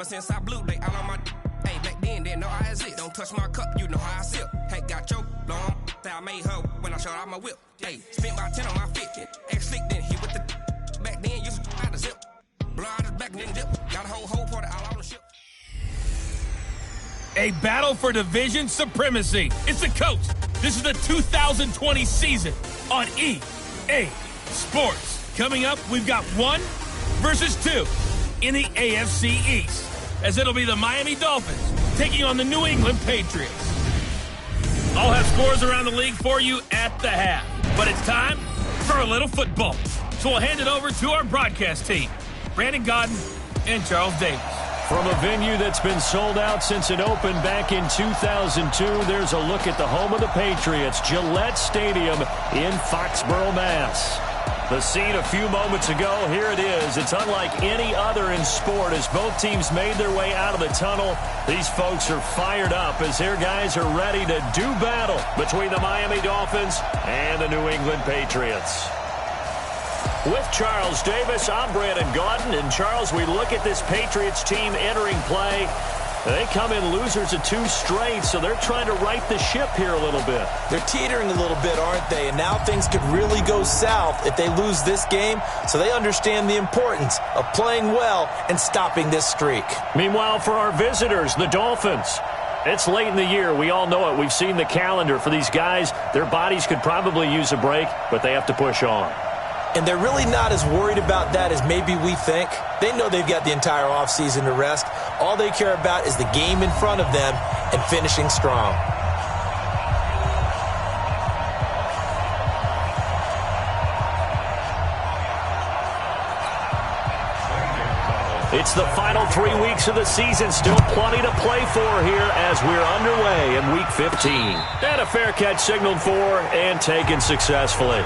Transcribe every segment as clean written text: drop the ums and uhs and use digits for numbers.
since I blew, they all on my hey, back then, didn't know I exist. Don't touch my cup, you know how I sip. Hey, got your long that I made her when I showed out my whip. Hey, spent about 10 on my fit. Ex-slick, then hit with the back then, used to out the zip. Blow out his back, then dip. Got a whole party all on the ship. A battle for division supremacy. It's the coast. This is the 2020 season on EA Sports. Coming up, we've got 1 versus 2 in the AFC East, as it'll be the Miami Dolphins taking on the New England Patriots. I'll have scores around the league for you at the half, but it's time for a little football. So we'll hand it over to our broadcast team, Brandon Godden and Charles Davis. From a venue that's been sold out since it opened back in 2002, there's a look at the home of the Patriots, Gillette Stadium in Foxborough, Mass. The scene a few moments ago, here it is. It's unlike any other in sport as both teams made their way out of the tunnel. These folks are fired up as their guys are ready to do battle between the Miami Dolphins and the New England Patriots. With Charles Davis, I'm Brandon Godden. And Charles, we look at this Patriots team entering play. They come in losers of 2 straight, so they're trying to right the ship here a little bit. They're teetering a little bit, aren't they? And now things could really go south if they lose this game, so they understand the importance of playing well and stopping this streak. Meanwhile, for our visitors, the Dolphins, it's late in the year. We all know it. We've seen the calendar for these guys. Their bodies could probably use a break, but they have to push on. And they're really not as worried about that as maybe we think. They know they've got the entire offseason to rest. All they care about is the game in front of them and finishing strong. It's the final 3 weeks of the season. Still plenty to play for here as we're underway in Week 15. And a fair catch signaled for and taken successfully.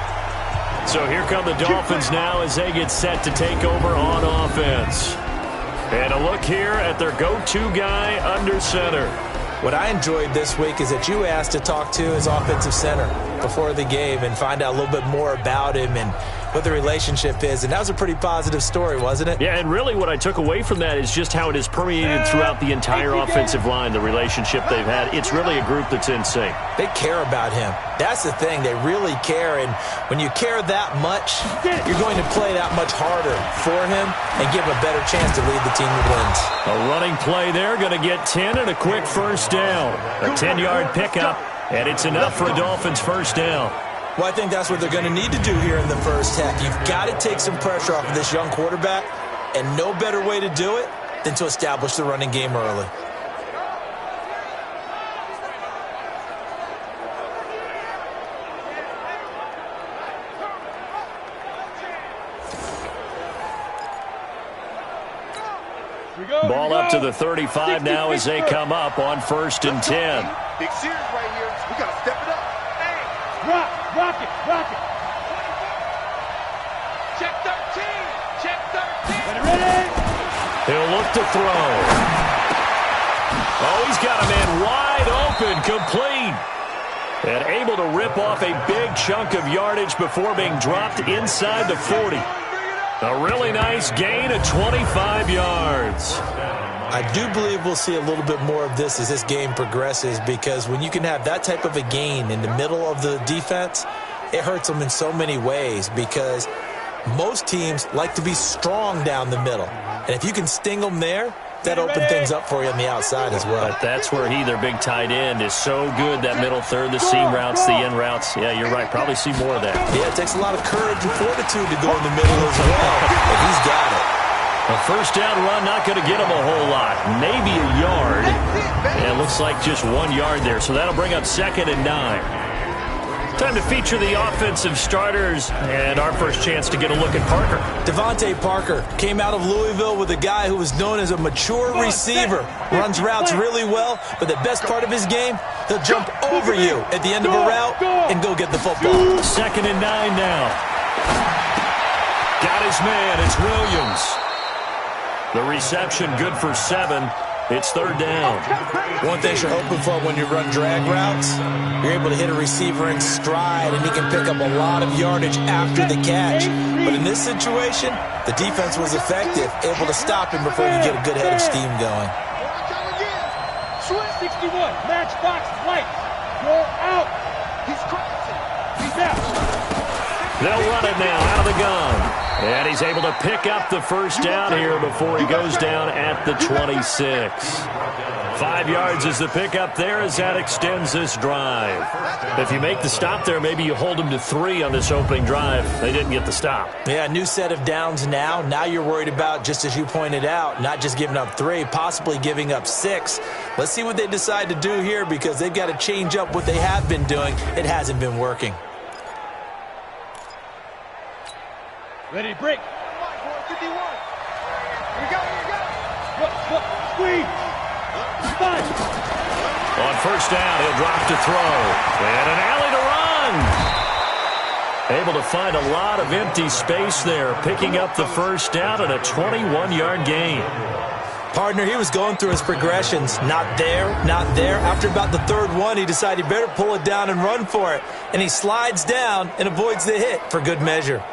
So here come the Dolphins now as they get set to take over on offense. And a look here at their go-to guy under center. What I enjoyed this week is that you asked to talk to his offensive center before the game and find out a little bit more about him and what the relationship is. And that was a pretty positive story, wasn't it? Yeah, and really what I took away from that is just how it has permeated throughout the entire offensive line, the relationship they've had. It's really a group that's in sync. They care about him. That's the thing. They really care. And when you care that much, you're going to play that much harder for him and give him a better chance to lead the team to wins. A running play there, going to get 10 and a quick first down. A 10-yard pickup, and it's enough for a Dolphins first down. Well, I think that's what they're going to need to do here in the first half. You've got to take some pressure off of this young quarterback, and no better way to do it than to establish the running game early. Ball up to the 35 now as they come up on 1st and 10. Big series right here. We got to step it up. Rock it. Check 13. Ready? He'll look to throw. Oh, he's got a man wide open, complete. And able to rip off a big chunk of yardage before being dropped inside the 40. A really nice gain of 25 yards. I do believe we'll see a little bit more of this as this game progresses, because when you can have that type of a gain in the middle of the defense, it hurts them in so many ways, because most teams like to be strong down the middle. And if you can sting them there, that opens things up for you on the outside as well. But that's where their big tight end, is so good, that middle third, the seam routes, the in routes. Yeah, you're right. Probably see more of that. Yeah, it takes a lot of courage and fortitude to go in the middle as well, but he's got it. A first down run, not going to get him a whole lot. Maybe a yard. And it looks like just 1 yard there. So that'll bring up 2nd and 9. Time to feature the offensive starters, and our first chance to get a look at Parker. Devontae Parker came out of Louisville with a guy who was known as a mature receiver. Runs routes really well, but the best part of his game, he'll jump over you at the end of a route and go get the football. 2nd and 9 now. Got his man. It's Williams. The reception good for 7. It's 3rd down. One thing you're hoping for when you run drag routes, you're able to hit a receiver in stride, and he can pick up a lot of yardage after the catch. But in this situation, The defense was effective, able to stop him before he could get a good head of steam going. 61, matchbox lights. You're out. He's crossing. He's out. They'll run it now out of the gun. And he's able to pick up the first down here before he goes down at the 26. 5 yards is the pickup there as that extends this drive. If you make the stop there, maybe you hold them to 3 on this opening drive. They didn't get the stop. Yeah, new set of downs now. Now you're worried about, just as you pointed out, not just giving up 3, possibly giving up 6. Let's see what they decide to do here because they've got to change up what they have been doing. It hasn't been working. Ready to break. 51. Here we go. Look, squeeze. 5. On first down, he'll drop to throw. And an alley to run. Able to find a lot of empty space there, picking up the first down and a 21-yard gain. Partner, he was going through his progressions. Not there, not there. After about the third one, he decided he better pull it down and run for it. And he slides down and avoids the hit for good measure.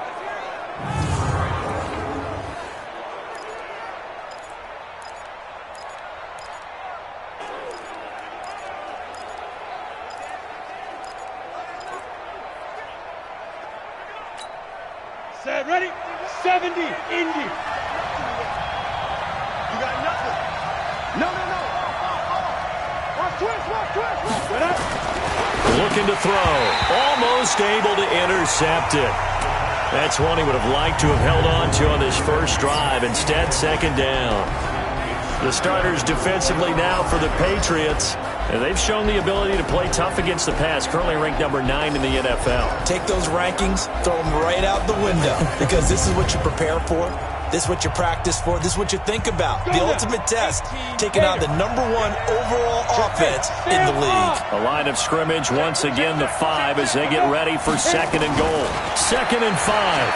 Set, ready? 70, Indy. You got nothing. No. Watch twist. Set up. Looking to throw. Almost able to intercept it. That's one he would have liked to have held on to on this first drive. Instead, second down. The starters defensively now for the Patriots. And they've shown the ability to play tough against the pass. Currently ranked number 9 in the NFL. Take those rankings, throw them right out the window. Because this is what you prepare for. This is what you practice for. This is what you think about. The ultimate test, taking out the #1 overall offense in the league. A line of scrimmage once again the 5 as they get ready for second and goal. 2nd and 5.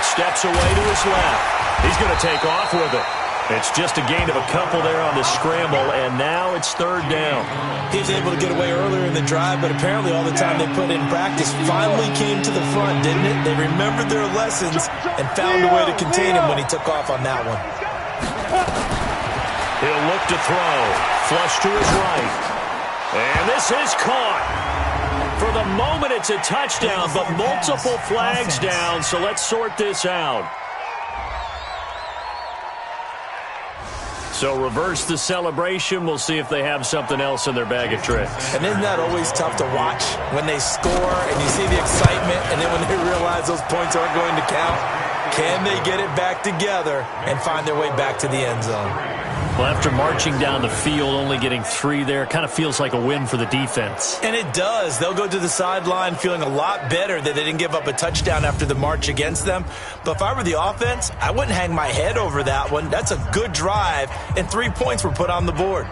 Steps away to his left. He's going to take off with it. It's just a gain of a couple there on the scramble, and now it's 3rd down. He was able to get away earlier in the drive, but apparently all the time they put in practice finally came to the front, didn't it? They remembered their lessons and found a way to contain him when he took off on that one. He'll look to throw. Flush to his right. And this is caught. For the moment, it's a touchdown, but multiple flags down, so let's sort this out. So reverse the celebration. We'll see if they have something else in their bag of tricks. And isn't that always tough to watch when they score and you see the excitement and then when they realize those points aren't going to count? Can they get it back together and find their way back to the end zone? Well, after marching down the field, only getting 3 there, kind of feels like a win for the defense. And it does. They'll go to the sideline feeling a lot better that they didn't give up a touchdown after the march against them. But if I were the offense, I wouldn't hang my head over that one. That's a good drive, and 3 points were put on the board.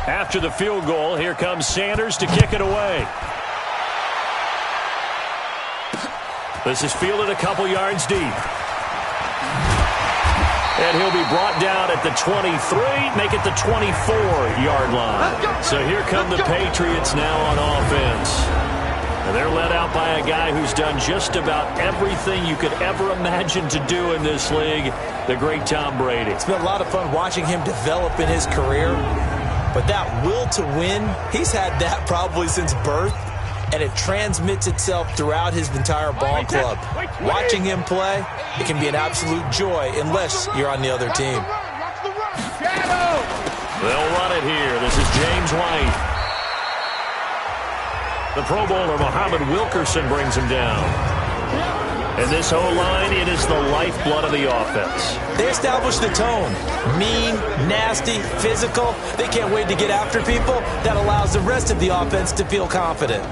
After the field goal, here comes Sanders to kick it away. This is fielded a couple yards deep. And he'll be brought down at the 23, make it the 24-yard line. So here come the Patriots now on offense. And they're led out by a guy who's done just about everything you could ever imagine to do in this league, the great Tom Brady. It's been a lot of fun watching him develop in his career. But that will to win, he's had that probably since birth, and it transmits itself throughout his entire ball club. Watching him play, it can be an absolute joy unless you're on the other team. They'll run it here. This is James White. The Pro Bowler Muhammad Wilkerson brings him down. And this O-line, it is the lifeblood of the offense. They establish the tone. Mean, nasty, physical. They can't wait to get after people. That allows the rest of the offense to feel confident.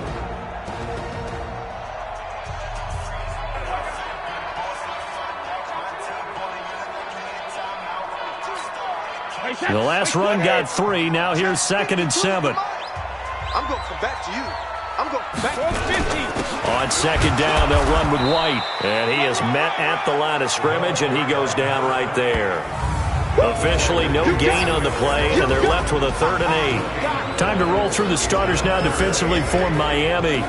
The last run got 3. Now here's 2nd and 7. I'm going to come back to you. I'm going to come back to you. On 2nd down, they'll run with White. And he is met at the line of scrimmage, and he goes down right there. Officially no gain on the play, and they're left with a 3rd and 8. Time to roll through the starters now defensively for Miami.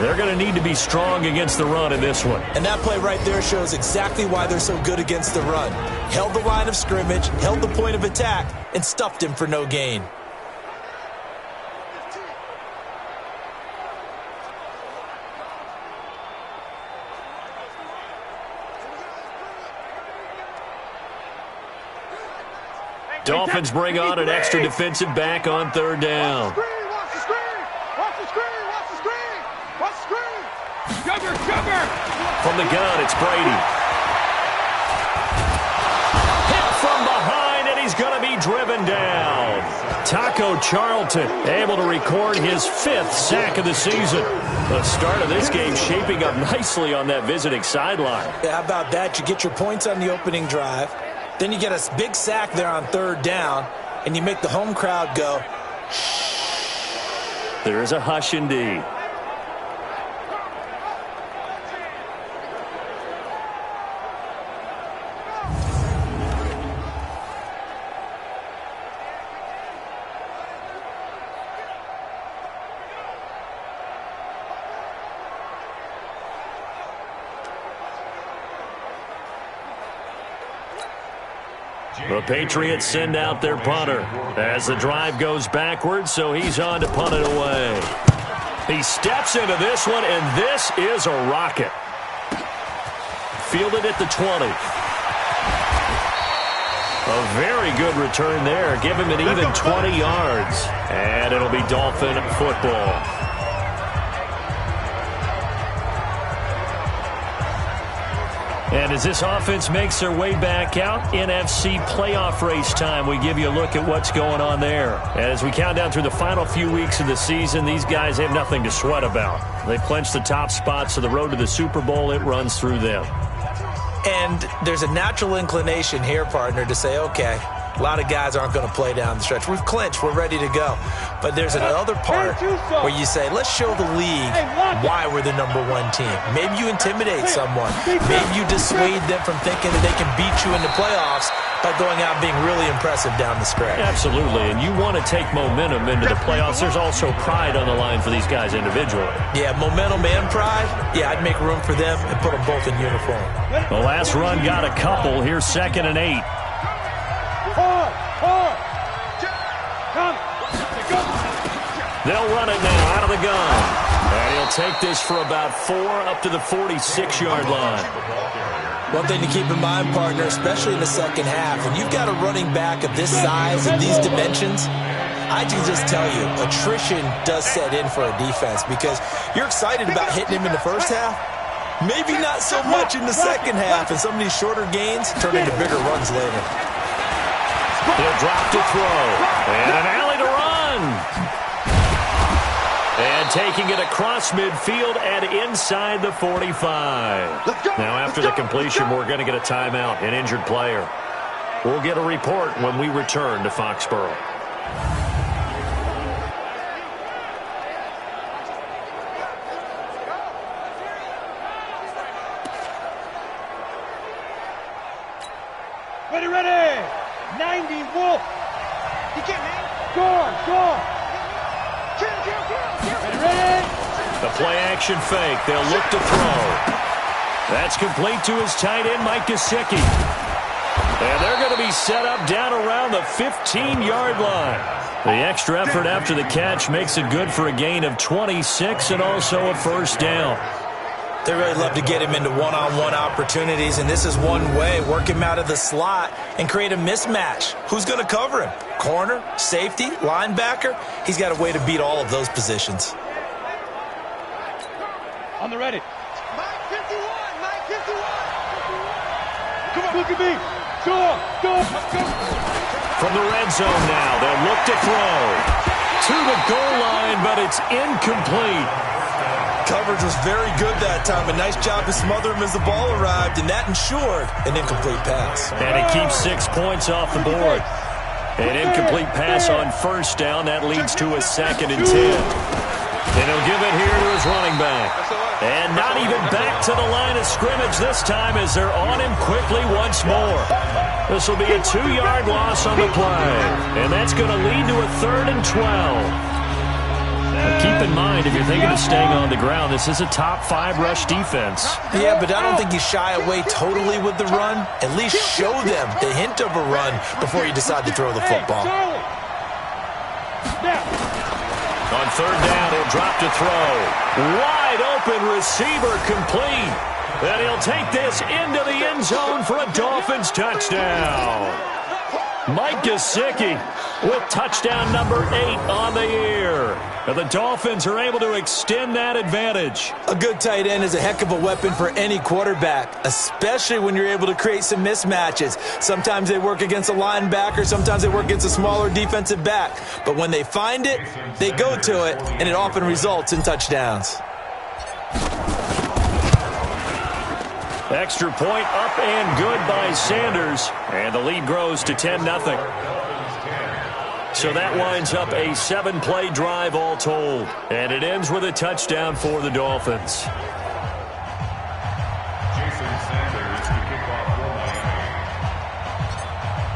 They're going to need to be strong against the run in this one. And that play right there shows exactly why they're so good against the run. Held the line of scrimmage, held the point of attack, and stuffed him for no gain. Dolphins bring on an extra defensive back on 3rd down. Watch the screen! Watch the screen! Watch the screen! Watch the screen! Cover! From the gun, it's Brady. Hit from behind, and he's going to be driven down. Taco Charlton able to record his 5th sack of the season. The start of this game shaping up nicely on that visiting sideline. Yeah, how about that? You get your points on the opening drive. Then you get a big sack there on 3rd down, and you make the home crowd go, shh. There is a hush indeed. The Patriots send out their punter as the drive goes backwards, so he's on to punt it away. He steps into this one, and this is a rocket. Fielded at the 20. A very good return there. Give him an even 20 yards. And it'll be Dolphin football. And as this offense makes their way back out, NFC playoff race time, we give you a look at what's going on there. And as we count down through the final few weeks of the season, these guys have nothing to sweat about. They clinch the top spots, so the road to the Super Bowl, it runs through them. And there's a natural inclination here, partner, to say, okay, a lot of guys aren't going to play down the stretch. We've clinched. We're ready to go. But there's another part where you say, let's show the league why we're the #1 team. Maybe you intimidate someone. Maybe you dissuade them from thinking that they can beat you in the playoffs by going out and being really impressive down the stretch. Absolutely, and you want to take momentum into the playoffs. There's also pride on the line for these guys individually. Yeah, momentum and pride. Yeah, I'd make room for them and put them both in uniform. The last run got a couple. Here's 2nd and 8. They'll run it now out of the gun. And he'll take this for about 4 up to the 46-yard line. One thing to keep in mind, partner, especially in the second half, when you've got a running back of this size and these dimensions, I can just tell you, attrition does set in for a defense because you're excited about hitting him in the first half. Maybe not so much in the second half, and some of these shorter gains turn into bigger runs later. He'll drop to throw. And an alley to run. And taking it across midfield and inside the 45. Now after the completion, we're going to get a timeout, an injured player. We'll get a report when we return to Foxborough. Ready! 90 Wolf! You can't hang. Score! Ready! The play action fake. They'll look to throw. That's complete to his tight end, Mike Gesicki. And they're going to be set up down around the 15-yard line. The extra effort after the catch makes it good for a gain of 26 and also a first down. They really love to get him into one-on-one opportunities, and this is one way. Work him out of the slot and create a mismatch. Who's going to cover him? Corner, safety, linebacker? He's got a way to beat all of those positions. On the ready. Mike 51! Come on, look at me. Go. Let's go. From the red zone now, they'll look to throw. To the goal line, but it's incomplete. Coverage was very good that time. A nice job to smother him as the ball arrived, and that ensured an incomplete pass. And it keeps 6 points off the board. An incomplete pass on first down. That leads to a 2nd and 10. And he'll give it here to his running back. And not even back to the line of scrimmage this time as they're on him quickly once more. This will be a 2-yard loss on the play. And that's going to lead to a 3rd and 12. Now keep in mind, if you're thinking of staying on the ground, this is a top 5 rush defense. Yeah, but I don't think you shy away totally with the run. At least show them the hint of a run before you decide to throw the football. On 3rd down, he'll drop to throw. Wide open receiver complete. And he'll take this into the end zone for a Dolphins touchdown. Mike Gesicki with touchdown number 8 on the year. And the Dolphins are able to extend that advantage. A good tight end is a heck of a weapon for any quarterback, especially when you're able to create some mismatches. Sometimes they work against a linebacker, sometimes they work against a smaller defensive back. But when they find it, they go to it, and it often results in touchdowns. Extra point up and good by Sanders. And the lead grows to 10-0. So that winds up a 7-play drive all told. And it ends with a touchdown for the Dolphins.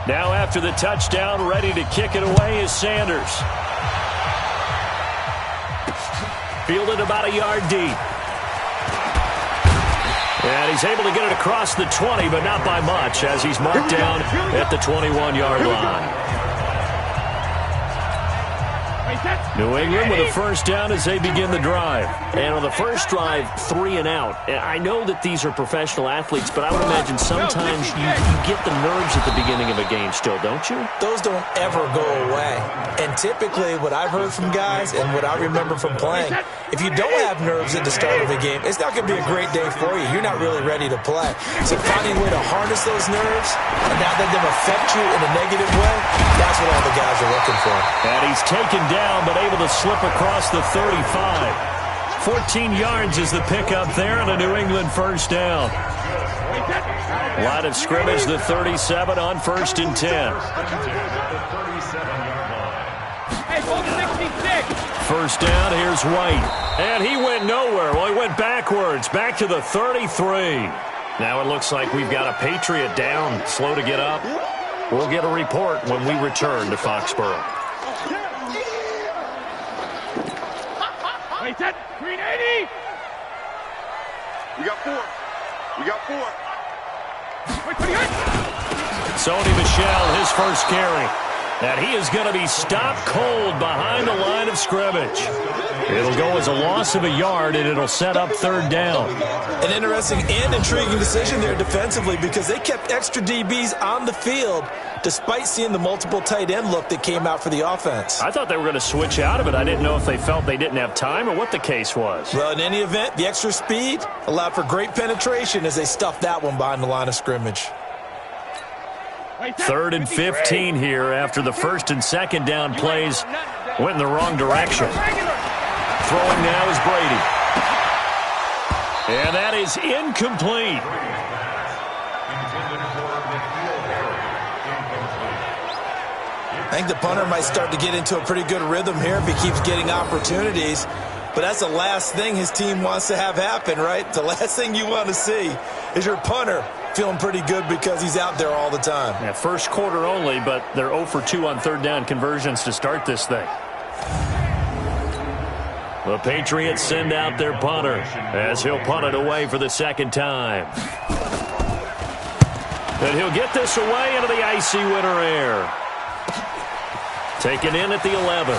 Now after the touchdown, ready to kick it away is Sanders. Fielded about a yard deep. And he's able to get it across the 20, but not by much, as he's marked down at the 21-yard line. New England with a first down as they begin the drive. And on the first drive, 3 and out. I know that these are professional athletes, but I would imagine sometimes you get the nerves at the beginning of a game still, don't you? Those don't ever go away. And typically what I've heard from guys and what I remember from playing, if you don't have nerves at the start of a game, it's not going to be a great day for you. You're not really ready to play. So finding a way to harness those nerves and not let them affect you in a negative way, that's what all the guys are looking for. And he's taken down, but able to slip across the 35. 14 yards is the pickup there on a New England first down. Line of scrimmage, the 37 on 1st and 10. First down, here's White. And he went nowhere. Well, he went backwards, back to the 33. Now it looks like we've got a Patriot down, slow to get up. We'll get a report when we return to Foxborough. Wait, that 380. We got 4. We got 4. Sony Michel, his first carry. And he is going to be stopped cold behind the line of scrimmage. It'll go as a loss of a yard, and it'll set up 3rd down. An interesting and intriguing decision there defensively because they kept extra DBs on the field despite seeing the multiple tight end look that came out for the offense. I thought they were going to switch out of it. I didn't know if they felt they didn't have time or what the case was. Well, in any event, the extra speed allowed for great penetration as they stuffed that one behind the line of scrimmage. 3rd and 15 here after the 1st and 2nd down plays went in the wrong direction. Throwing now is Brady. And that is incomplete. I think the punter might start to get into a pretty good rhythm here if he keeps getting opportunities. But that's the last thing his team wants to have happen, right? The last thing you want to see is your punter feeling pretty good because he's out there all the time. Yeah, first quarter only, but they're 0 for 2 on 3rd down conversions to start this thing. The Patriots send out their punter as he'll punt it away for the 2nd time. And he'll get this away into the icy winter air. Taken in at the 11.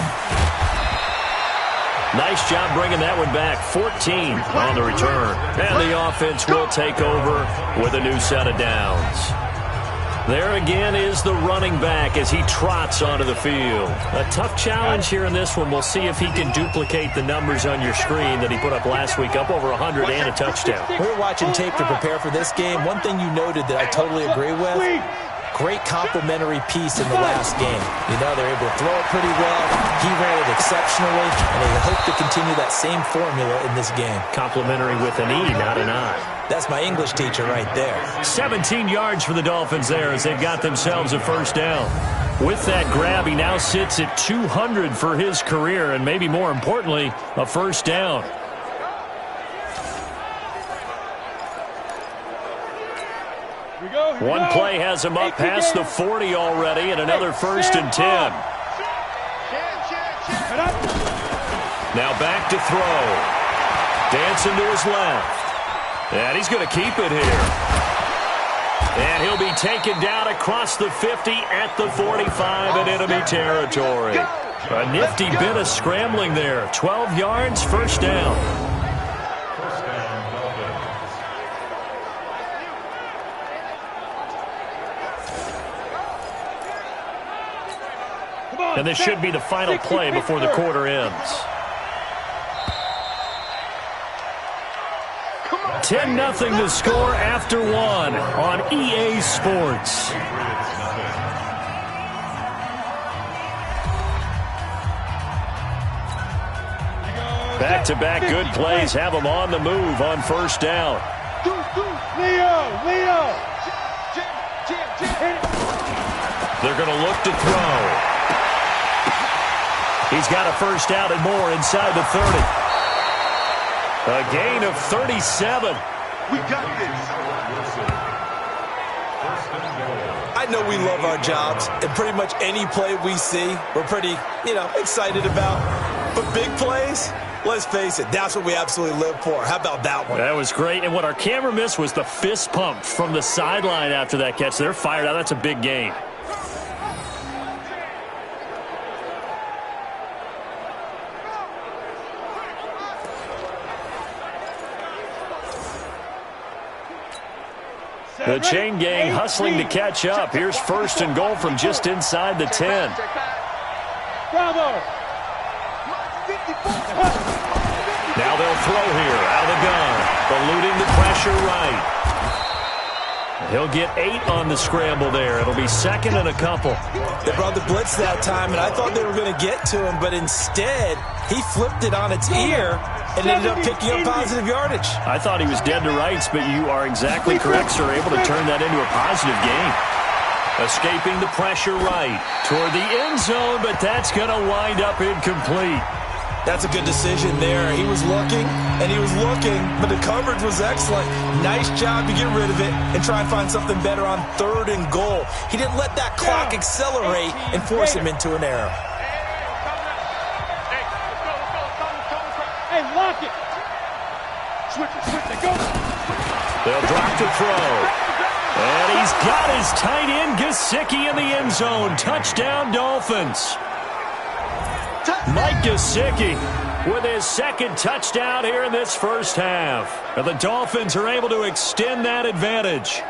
Nice job bringing that one back. 14 on the return. And the offense will take over with a new set of downs. There again is the running back as he trots onto the field. A tough challenge here in this one. We'll see if he can duplicate the numbers on your screen that he put up last week, up over 100 and a touchdown. We were watching tape to prepare for this game. One thing you noted that I totally agree with, great complementary piece in the last game. You know, they're able to throw it pretty well. He ran it exceptionally, and they hope to continue that same formula in this game. Complimentary with an E, not an I. That's my English teacher right there. 17 yards for the Dolphins there as they've got themselves a first down. With that grab, he now sits at 200 for his career, and maybe more importantly, a first down. One play has him up past the 40 already, and another first and 10. Now back to throw. Dancing to his left. And he's going to keep it here. And he'll be taken down across the 50 at the 45 in enemy territory. A nifty bit of scrambling there. 12 yards, first down. And this should be the final play before the quarter ends. 10-0 to score after one on EA Sports. Back-to-back good plays have them on the move on first down. Leo! They're going to look to throw. He's got a first down and more inside the 30. A gain of 37. We got this. I know we love our jobs, and pretty much any play we see, we're pretty, excited about. But big plays, let's face it, that's what we absolutely live for. How about that one? That was great, and what our camera missed was the fist pump from the sideline after that catch. They're fired out. That's a big gain. The chain gang hustling to catch up. Here's first and goal from just inside the 10. Bravo! Now they'll throw here out of the gun. Eluding the pressure right. He'll get 8 on the scramble there. It'll be second and a couple. They brought the blitz that time, and I thought they were going to get to him, but instead he flipped it on its ear and ended up picking up positive yardage. I thought he was dead to rights, but you are exactly correct, sir. Able to turn that into a positive gain. Escaping the pressure right toward the end zone, but that's going to wind up incomplete. That's a good decision there. He was looking, but the coverage was excellent. Nice job to get rid of it and try and find something better on third and goal. He didn't let that clock accelerate and force him into an error. Hey, lock it. Switch it, go. They'll drop to throw. And he's got his tight end, Gesicki, in the end zone. Touchdown, Dolphins. Mike Gesicki with his second touchdown here in this first half. And the Dolphins are able to extend that advantage.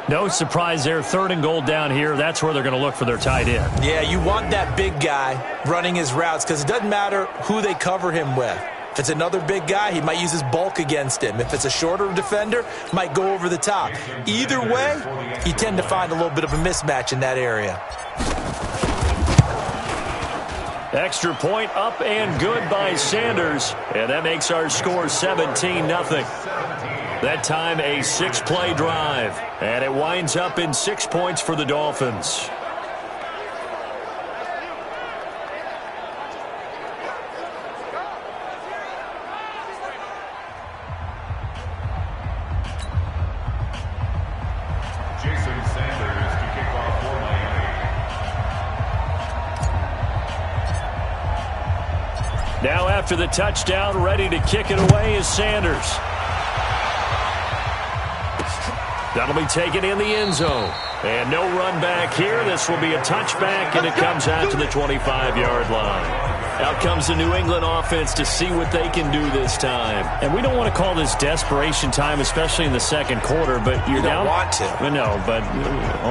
No surprise there. Third and goal down here. That's where they're going to look for their tight end. Yeah, you want that big guy running his routes because it doesn't matter who they cover him with. If it's another big guy, he might use his bulk against him. If it's a shorter defender, might go over the top. Either way, you tend to find a little bit of a mismatch in that area. Extra point up and good by Sanders. And that makes our score 17-0. That time a 6-play drive. And it winds up in 6 points for the Dolphins. Now after the touchdown, ready to kick it away is Sanders. That'll be taken in the end zone. And no run back here. This will be a touchback, and it comes out to the 25-yard line. Out comes the New England offense to see what they can do this time. And we don't want to call this desperation time, especially in the second quarter, but you're down. You don't want to. No, but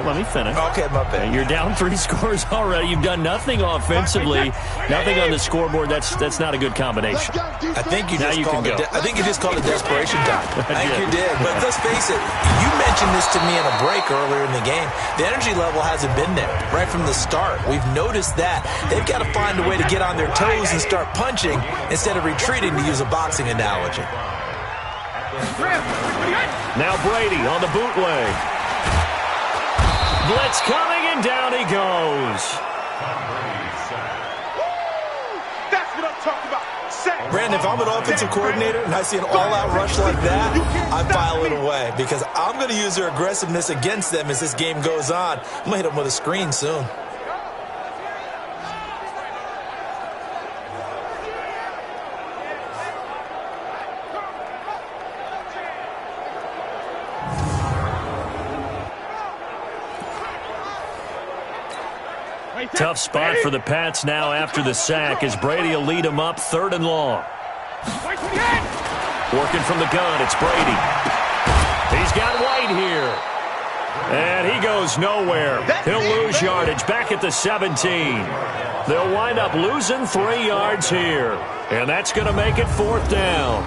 let me finish. Okay, my bad. You're down 3 scores already. You've done nothing offensively, nothing on the scoreboard. That's not a good combination. I think you just called it desperation time. I think you did. But let's face it, you mentioned this to me in a break earlier in the game. The energy level hasn't been there right from the start. We've noticed that. They've got to find a way to get on their toes and start punching instead of retreating, to use a boxing analogy. Now Brady on the bootleg. blitz coming, and down he goes. That's what I'm talking about. Brandon, if I'm an offensive coordinator and I see an all-out rush like that, I file it away because I'm going to use their aggressiveness against them as this game goes on. I'm going to hit them with a screen soon. Tough spot for the Pats now after the sack as Brady will lead them up 3rd and long. Working from the gun, it's Brady. He's got White here. And he goes nowhere. He'll lose yardage back at the 17. They'll wind up losing 3 yards here. And that's going to make it 4th down.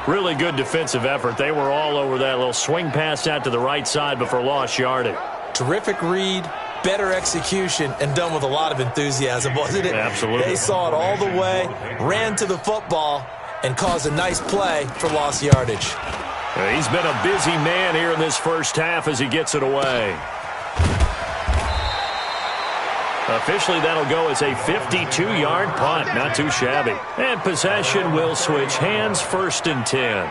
Really good defensive effort. They were all over that little swing pass out to the right side before lost yardage. Terrific read. Better execution, and done with a lot of enthusiasm, wasn't it? Absolutely. They saw it all the way, ran to the football, and caused a nice play for lost yardage. He's been a busy man here in this first half as he gets it away. Officially, that'll go as a 52-yard punt. Not too shabby. And possession will switch hands, 1st and 10.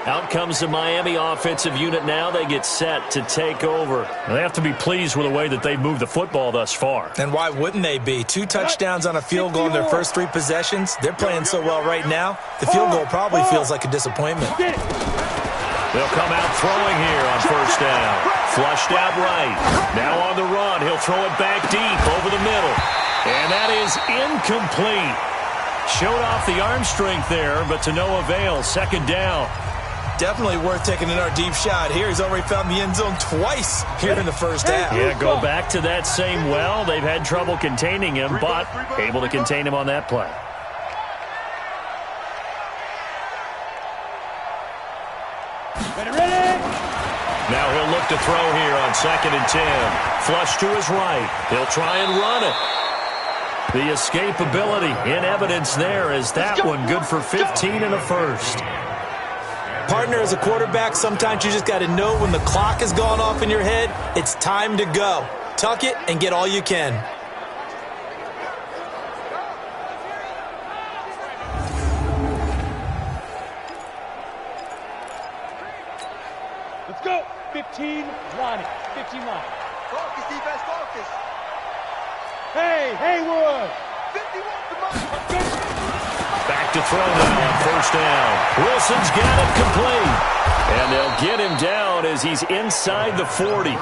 Out comes the Miami offensive unit now. They get set to take over. They have to be pleased with the way that they've moved the football thus far. And why wouldn't they be? 2 touchdowns on a field goal in their first 3 possessions. They're playing so well right now, the field goal probably feels like a disappointment. They'll come out throwing here on 1st down. Flushed out right. Now on the run. He'll throw it back deep over the middle. And that is incomplete. Showed off the arm strength there, but to no avail. 2nd down. Definitely worth taking another deep shot here. He's already found the end zone twice here in the first half. Yeah, go back to that same well. They've had trouble containing him, but able to contain him on that play. Now he'll look to throw here on 2nd and 10. Flush to his right. He'll try and run it. The escapability in evidence there as that one good for 15 and a first. Partner, as a quarterback, sometimes you just got to know when the clock has gone off in your head, it's time to go. Tuck it and get all you can. Let's go. 15, Ronnie. 15 line. Focus, defense, focus. Hey, Haywood. 51, come on. Back to throw now on 1st down. Wilson's got it complete. And they'll get him down as he's inside the 40.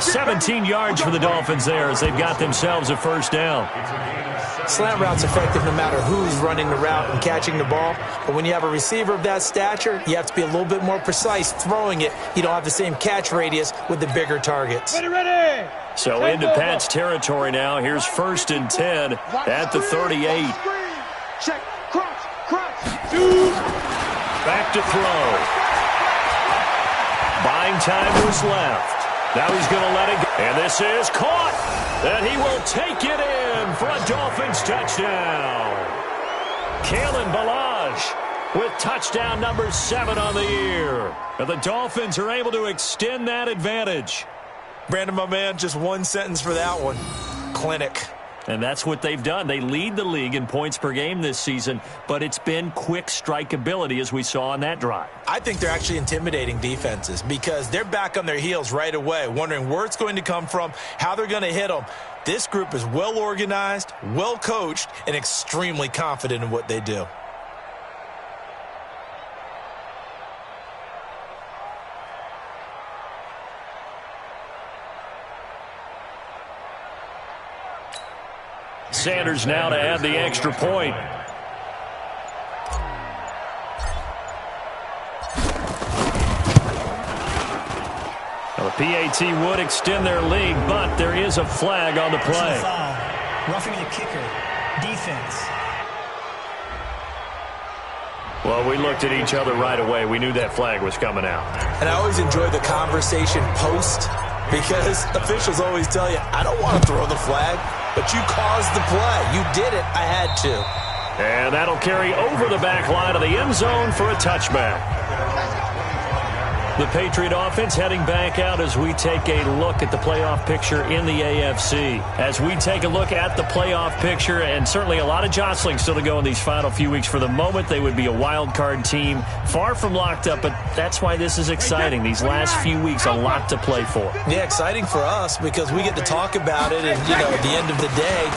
17 yards for the Dolphins there as they've got themselves a 1st down. Slant route's effective no matter who's running the route and catching the ball. But when you have a receiver of that stature, you have to be a little bit more precise throwing it. You don't have the same catch radius with the bigger targets. Ready. So into Pat's territory now. Here's 1st and 10 at the 38. Check, crunch. Back to throw. Buying time was left. Now he's going to let it go. And this is caught. And he will take it in for a Dolphins touchdown. Kalen Ballage with touchdown number 7 on the year. And the Dolphins are able to extend that advantage. Brandon, my man, just one sentence for that one. Clinic. And that's what they've done. They lead the league in points per game this season, but it's been quick strikeability as we saw on that drive. I think they're actually intimidating defenses because they're back on their heels right away, wondering where it's going to come from, how they're going to hit them. This group is well organized, well coached, and extremely confident in what they do. Sanders now to add the extra point. Now the PAT would extend their lead, but there is a flag on the play. Roughing the kicker. Defense. Well, we looked at each other right away. We knew that flag was coming out. And I always enjoy the conversation post because officials always tell you, I don't want to throw the flag, but you caused the play. You did it. I had to. And that'll carry over the back line of the end zone for a touchback. The Patriot offense heading back out as we take a look at the playoff picture in the AFC. As we take a look at the playoff picture, and certainly a lot of jostling still to go in these final few weeks. For the moment, they would be a wild card team, far from locked up, but that's why this is exciting. These last few weeks, a lot to play for. Yeah, exciting for us because we get to talk about it, and, at the end of the day,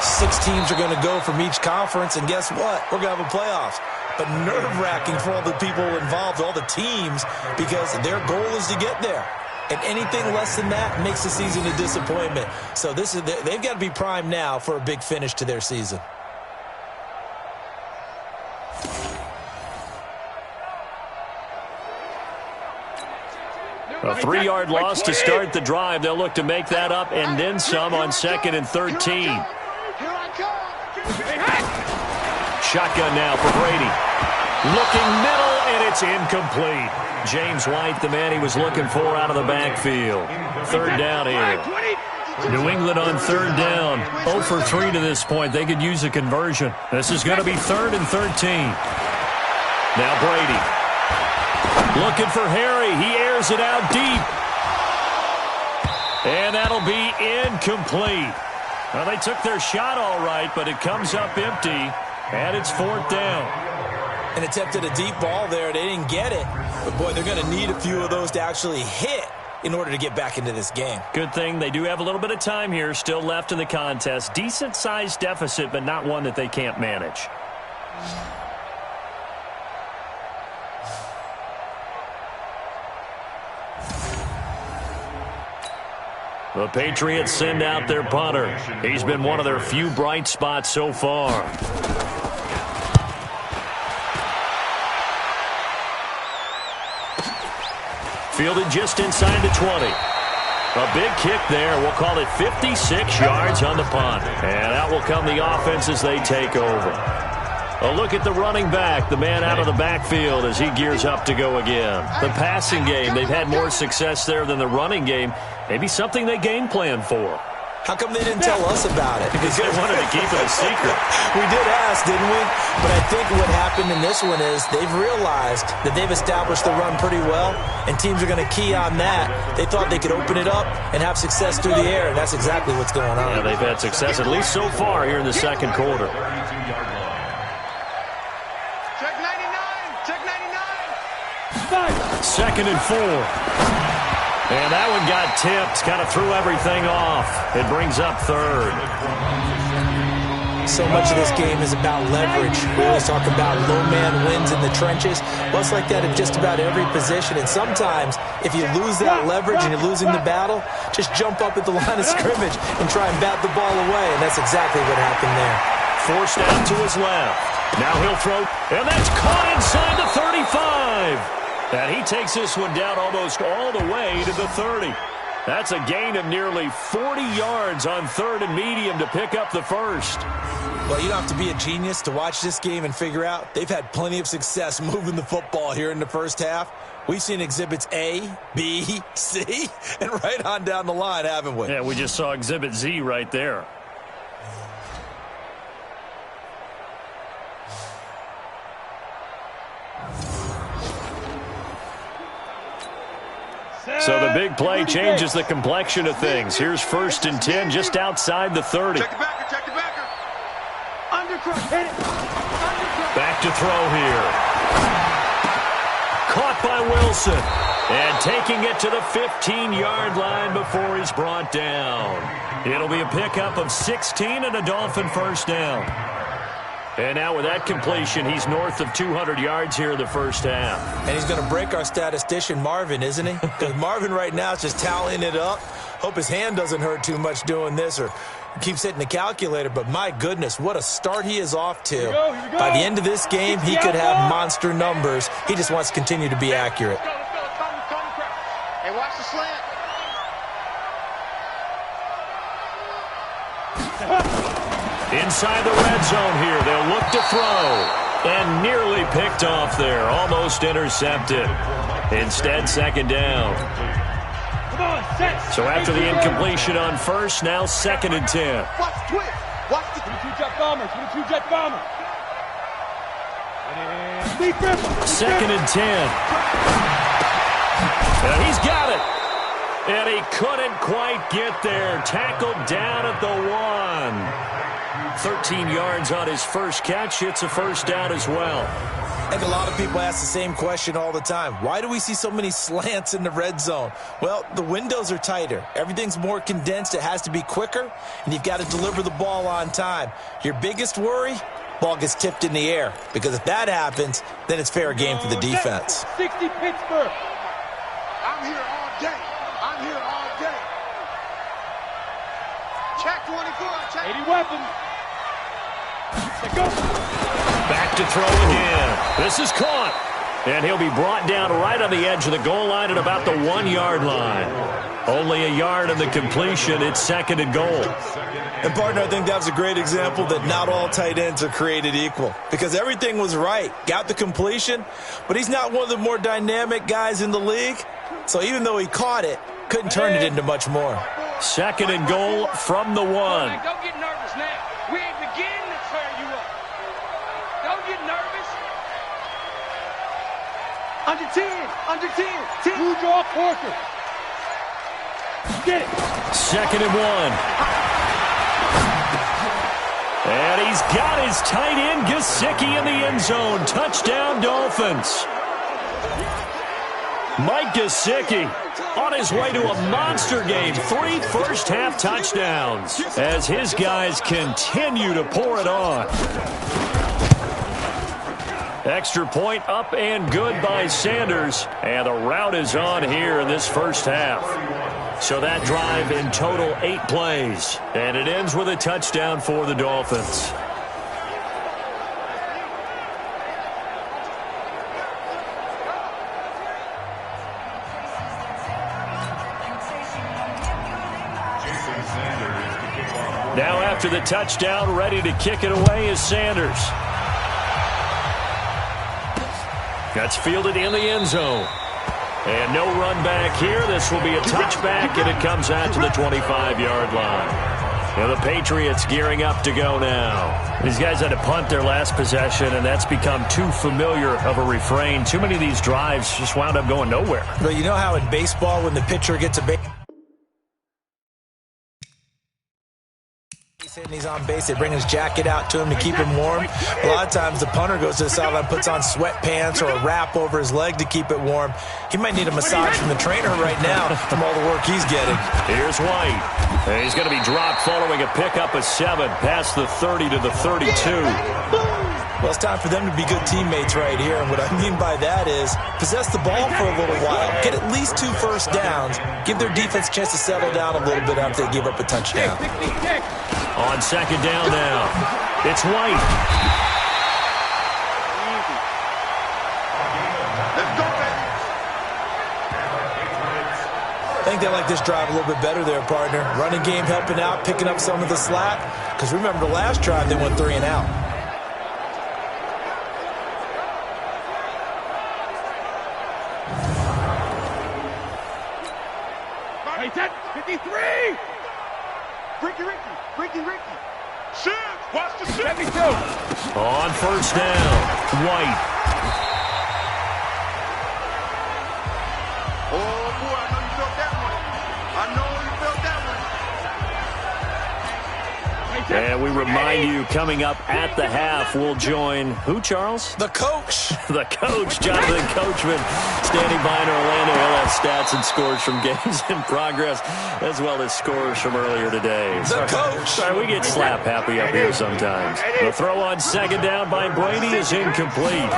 6 teams are going to go from each conference, and guess what? We're going to have a playoffs. But nerve-wracking for all the people involved, all the teams, because their goal is to get there. And anything less than that makes the season a disappointment. So they've got to be primed now for a big finish to their season. A 3-yard loss to start the drive. They'll look to make that up and then some on 2nd and 13. Shotgun now for Brady. Looking middle, and it's incomplete. James White, the man he was looking for out of the backfield. 3rd down here. New England on 3rd down. 0 for 3 to this point. They could use a conversion. This is going to be 3rd and 13. Now Brady. Looking for Harry. He airs it out deep. And that'll be incomplete. Well, they took their shot all right, but it comes up empty. And it's 4th down. And attempted a deep ball there. They didn't get it. But, boy, they're going to need a few of those to actually hit in order to get back into this game. Good thing they do have a little bit of time here still left in the contest. Decent-sized deficit, but not one that they can't manage. The Patriots send out their punter. He's been one of their few bright spots so far. Fielded just inside the 20. A big kick there. We'll call it 56 yards on the punt. And out will come the offense as they take over. A look at the running back, the man out of the backfield as he gears up to go again. The passing game, they've had more success there than the running game. Maybe something they game plan for. How come they didn't tell us about it? Because they wanted to keep it a secret. We did ask, didn't we? But I think what happened in this one is they've realized that they've established the run pretty well, and teams are going to key on that. They thought they could open it up and have success through the air, and that's exactly what's going on. Yeah, they've had success, at least so far, here in the second quarter. Check 99. Check 99. 2nd and 4. And that one got tipped, kind of threw everything off. It brings up 3rd. So much of this game is about leverage. We always talk about low man wins in the trenches. Well, it's like that in just about every position. And sometimes, if you lose that leverage and you're losing the battle, just jump up at the line of scrimmage and try and bat the ball away. And that's exactly what happened there. Forced out to his left. Now he'll throw, and that's caught inside the 35. And he takes this one down almost all the way to the 30. That's a gain of nearly 40 yards on 3rd and medium to pick up the first. Well, you don't have to be a genius to watch this game and figure out they've had plenty of success moving the football here in the first half. We've seen exhibits A, B, C, and right on down the line, haven't we? Yeah, we just saw exhibit Z right there. So the big play changes the complexion of things. Here's 1st and 10 just outside the 30. Check the backer. Check the backer. Undercut. Hit it. Undercut. Back to throw here. Caught by Wilson. And taking it to the 15-yard line before he's brought down. It'll be a pickup of 16 and a Dolphin first down. And now with that completion, he's north of 200 yards here in the first half. And he's going to break our statistician, Marvin, isn't he? Because Marvin right now is just tallying it up. Hope his hand doesn't hurt too much doing this or keeps hitting the calculator. But my goodness, what a start he is off to. Here we go. By the end of this game, he could have monster numbers. He just wants to continue to be accurate. Let's go. Hey, watch the slant. Inside the red zone here, they'll look to throw. And nearly picked off there, almost intercepted. Instead, 2nd down. Come on, set. So after the incompletion on 1st, now 2nd and 10. Watch the twist. Watch the 22-jet bombers. 22-jet bombers. And deep rip. 2nd and 10. And he's got it. And he couldn't quite get there. Tackled down at the 1. 13 yards on his first catch. It's a first down as well. I think a lot of people ask the same question all the time. Why do we see so many slants in the red zone? Well, the windows are tighter. Everything's more condensed. It has to be quicker, and you've got to deliver the ball on time. Your biggest worry? Ball gets tipped in the air, because if that happens, then it's fair game for the defense. 60 Pittsburgh. I'm here all day. I'm here all day. Check 24. Check. 80 weapons. Let's go. Back to throw again. This is caught. And he'll be brought down right on the edge of the goal line at about the 1-yard line. Only a yard in the completion. It's second and goal. And, partner, I think that was a great example that not all tight ends are created equal, because everything was right. Got the completion, but he's not one of the more dynamic guys in the league. So even though he caught it, couldn't turn it into much more. Second and goal from the 1. Don't get nervous now. We ain't beginning to tear you up. Don't get nervous. Under 10. Under 10. 10. You draw Parker. Get it. Second and 1. And he's got his tight end, Gesicki, in the end zone. Touchdown, Dolphins. Mike Gesicki on his way to a monster game. 3 first-half touchdowns as his guys continue to pour it on. Extra point up and good by Sanders. And the route is on here in this first half. So that drive in total 8 plays. And it ends with a touchdown for the Dolphins. Now after the touchdown, ready to kick it away is Sanders. That's fielded in the end zone. And no run back here. This will be a touchback, and it comes out to the 25-yard line. Now the Patriots gearing up to go now. These guys had to punt their last possession, and that's become too familiar of a refrain. Too many of these drives just wound up going nowhere. Well, you know how in baseball when the pitcher gets a base and he's on base, they bring his jacket out to him to keep him warm. A lot of times the punter goes to the sideline, puts on sweatpants or a wrap over his leg to keep it warm. He might need a massage from the trainer right now from all the work he's getting. Here's White. And he's going to be dropped following a pickup of 7 past the 30 to the 32. Well, it's time for them to be good teammates right here. And what I mean by that is possess the ball for a little while, get at least 2 first downs, give their defense a chance to settle down a little bit after they give up a touchdown. On second down now, it's White. Let's go, baby. I think they like this drive a little bit better there, partner. Running game helping out, picking up some of the slack. Because remember, the last drive, they went 3 and out. Hey, that 53! Ricky. Shit, watch the shit. 72. On first down, White. Oh, boy, I know you felt that one. And we remind you, coming up at the half, we'll join who, Charles? The coach. The coach, Jonathan Coachman, standing by in Orlando. He'll have stats and scores from games in progress, as well as scores from earlier today. The coach. Sorry, we get slap happy up here sometimes. The throw on second down by Brady is incomplete.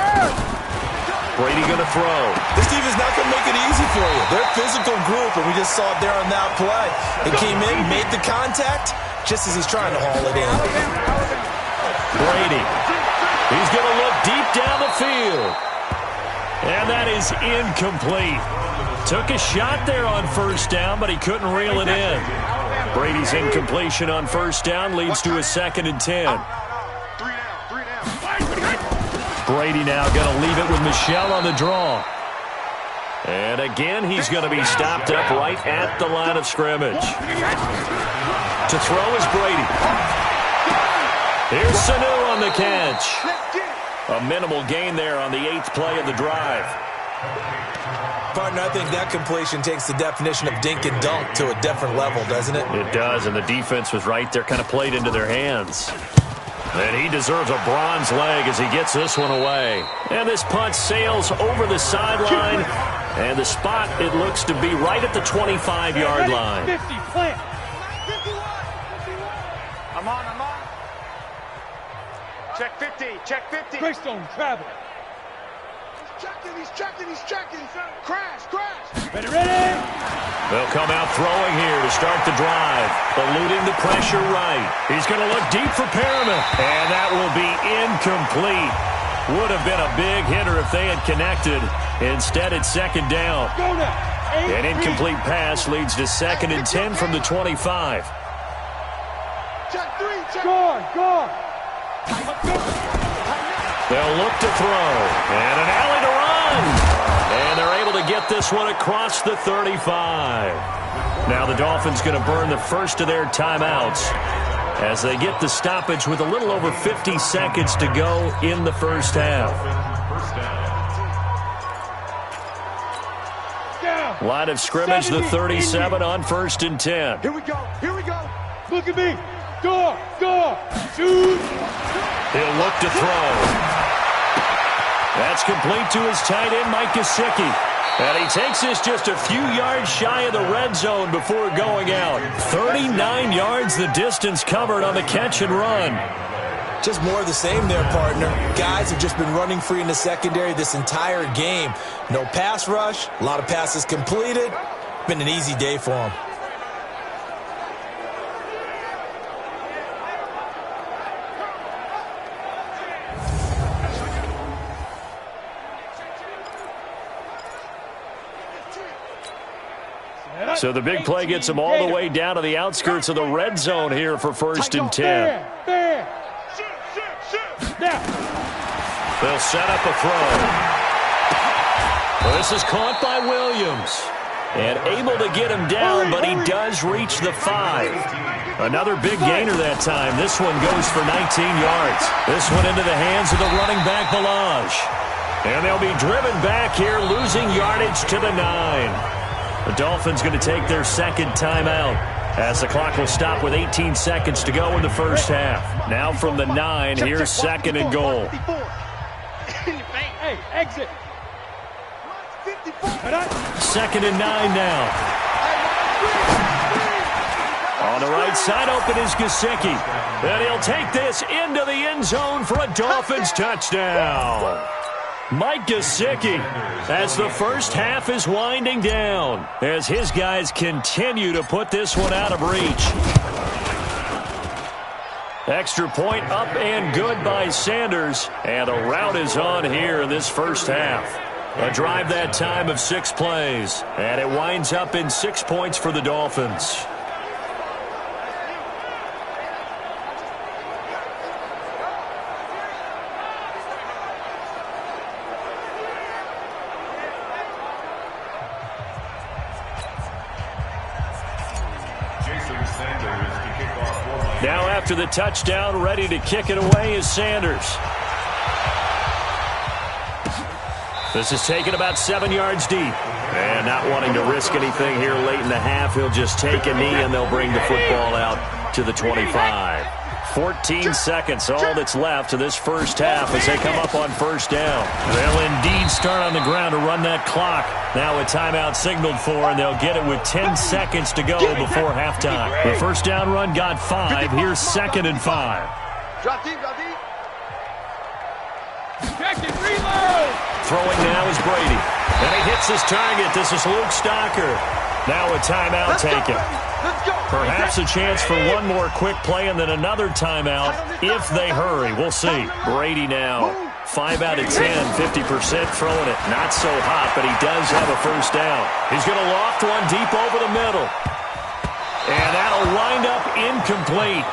Brady going to throw. This team is not going to make it easy for you. They're a physical group, and we just saw it there on that play. They came in, made the contact, just as he's trying to haul it in. Brady. He's going to look deep down the field. And that is incomplete. Took a shot there on first down, but he couldn't reel it in. Brady's incompletion on first down leads to a 2nd and 10. 3 down. Brady now going to leave it with Michel on the draw. And again, he's going to be stopped up right at the line of scrimmage. To throw is Brady. Here's Sanu on the catch. A minimal gain there on the 8th play of the drive. Partner, I think that completion takes the definition of dink and dunk to a different level, doesn't it? It does, and the defense was right there, kind of played into their hands. And he deserves a bronze leg as he gets this one away. And this punt sails over the sideline. And the spot, it looks to be right at the 25-yard line. 50, plant. I'm on. Check 50, check 50. Greystone, travel. He's checking. Crash. Ready. They'll come out throwing here to start the drive. Eluding the pressure right. He's going to look deep for Perriman. And that will be incomplete. Would have been a big hitter if they had connected. Instead, it's second down. Go now. An incomplete pass leads to 2nd and 10 from the 25. Check 3, Guard. They'll look to throw. And an alley to run. And they're able to get this one across the 35. Now the Dolphins going to burn the first of their timeouts as they get the stoppage with a little over 50 seconds to go in the first half. Line of scrimmage, the 37 on 1st and 10. Here we go. Look at me. Guard. Shoot. He'll look to throw. That's complete to his tight end, Mike Gesicki. And he takes this just a few yards shy of the red zone before going out. 39 yards the distance covered on the catch and run. Just more of the same there, partner. Guys have just been running free in the secondary this entire game. No pass rush, a lot of passes completed. Been an easy day for them. So the big play gets them all the way down to the outskirts of the red zone here for 1st and 10. Fair. Now. They'll set up a throw. Well, this is caught by Williams. And able to get him down, but he does reach the 5. Another big gainer that time. This one goes for 19 yards. This one into the hands of the running back, Balaj. And they'll be driven back here, losing yardage to the 9. The Dolphins going to take their second timeout as the clock will stop with 18 seconds to go in the first half. Now from the 9, here's 2nd and goal. Hey, exit. 2nd and 9 now. On the right side, open is Gesicki. And he'll take this into the end zone for a Dolphins touchdown. Mike Gesicki, as the first half is winding down, as his guys continue to put this one out of reach. Extra point up and good by Sanders, and the route is on here in this first half. A drive that time of 6 plays, and it winds up in 6 points for the Dolphins. Now after the touchdown, ready to kick it away is Sanders. This is taken about 7 yards deep. And not wanting to risk anything here late in the half, he'll just take a knee and they'll bring the football out to the 25. 14 seconds, all that's left to this first half as they come up on 1st down. They'll indeed start on the ground to run that clock. Now a timeout signaled for, and they'll get it with 10 seconds to go before halftime. The first down run got 5. Here's 2nd and 5. Drop deep. Check it, reload. Throwing now is Brady. And he hits his target. This is Luke Stocker. Now a timeout taken. Perhaps a chance for one more quick play and then another timeout if they hurry. We'll see. Brady now. 5 out of 10, 50% throwing it. Not so hot, but he does have a first down. He's going to loft one deep over the middle. And that'll wind up incomplete.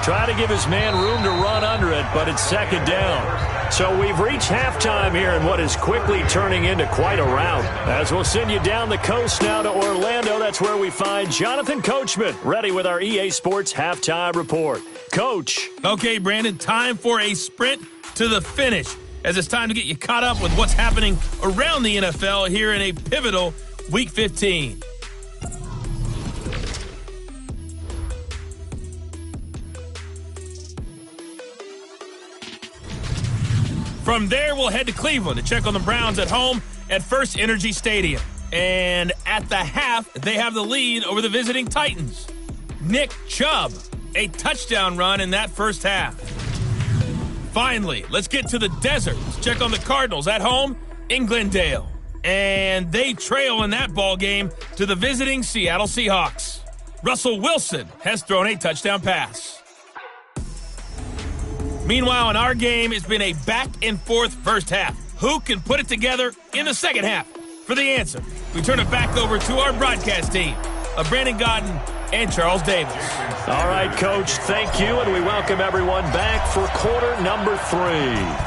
Try to give his man room to run under it, but it's 2nd down. So we've reached halftime here in what is quickly turning into quite a rout. As we'll send you down the coast now to Orlando, that's where we find Jonathan Coachman, ready with our EA Sports Halftime Report. Coach. Okay, Brandon, time for a sprint to the finish. as it's time to get you caught up with what's happening around the NFL here in a pivotal Week 15. From there, we'll head to Cleveland to check on the Browns at home at First Energy Stadium. And at the half, they have the lead over the visiting Titans. Nick Chubb, a touchdown run in that first half. Finally, let's get to the desert to check on the Cardinals at home in Glendale. And they trail in that ball game to the visiting Seattle Seahawks. Russell Wilson has thrown a touchdown pass. Meanwhile, in our game, it's been a back-and-forth first half. Who can put it together in the second half? For the answer, we turn it back over to our broadcast team of Brandon Godden and Charles Davis. All right, Coach, thank you, and we welcome everyone back for quarter number 3.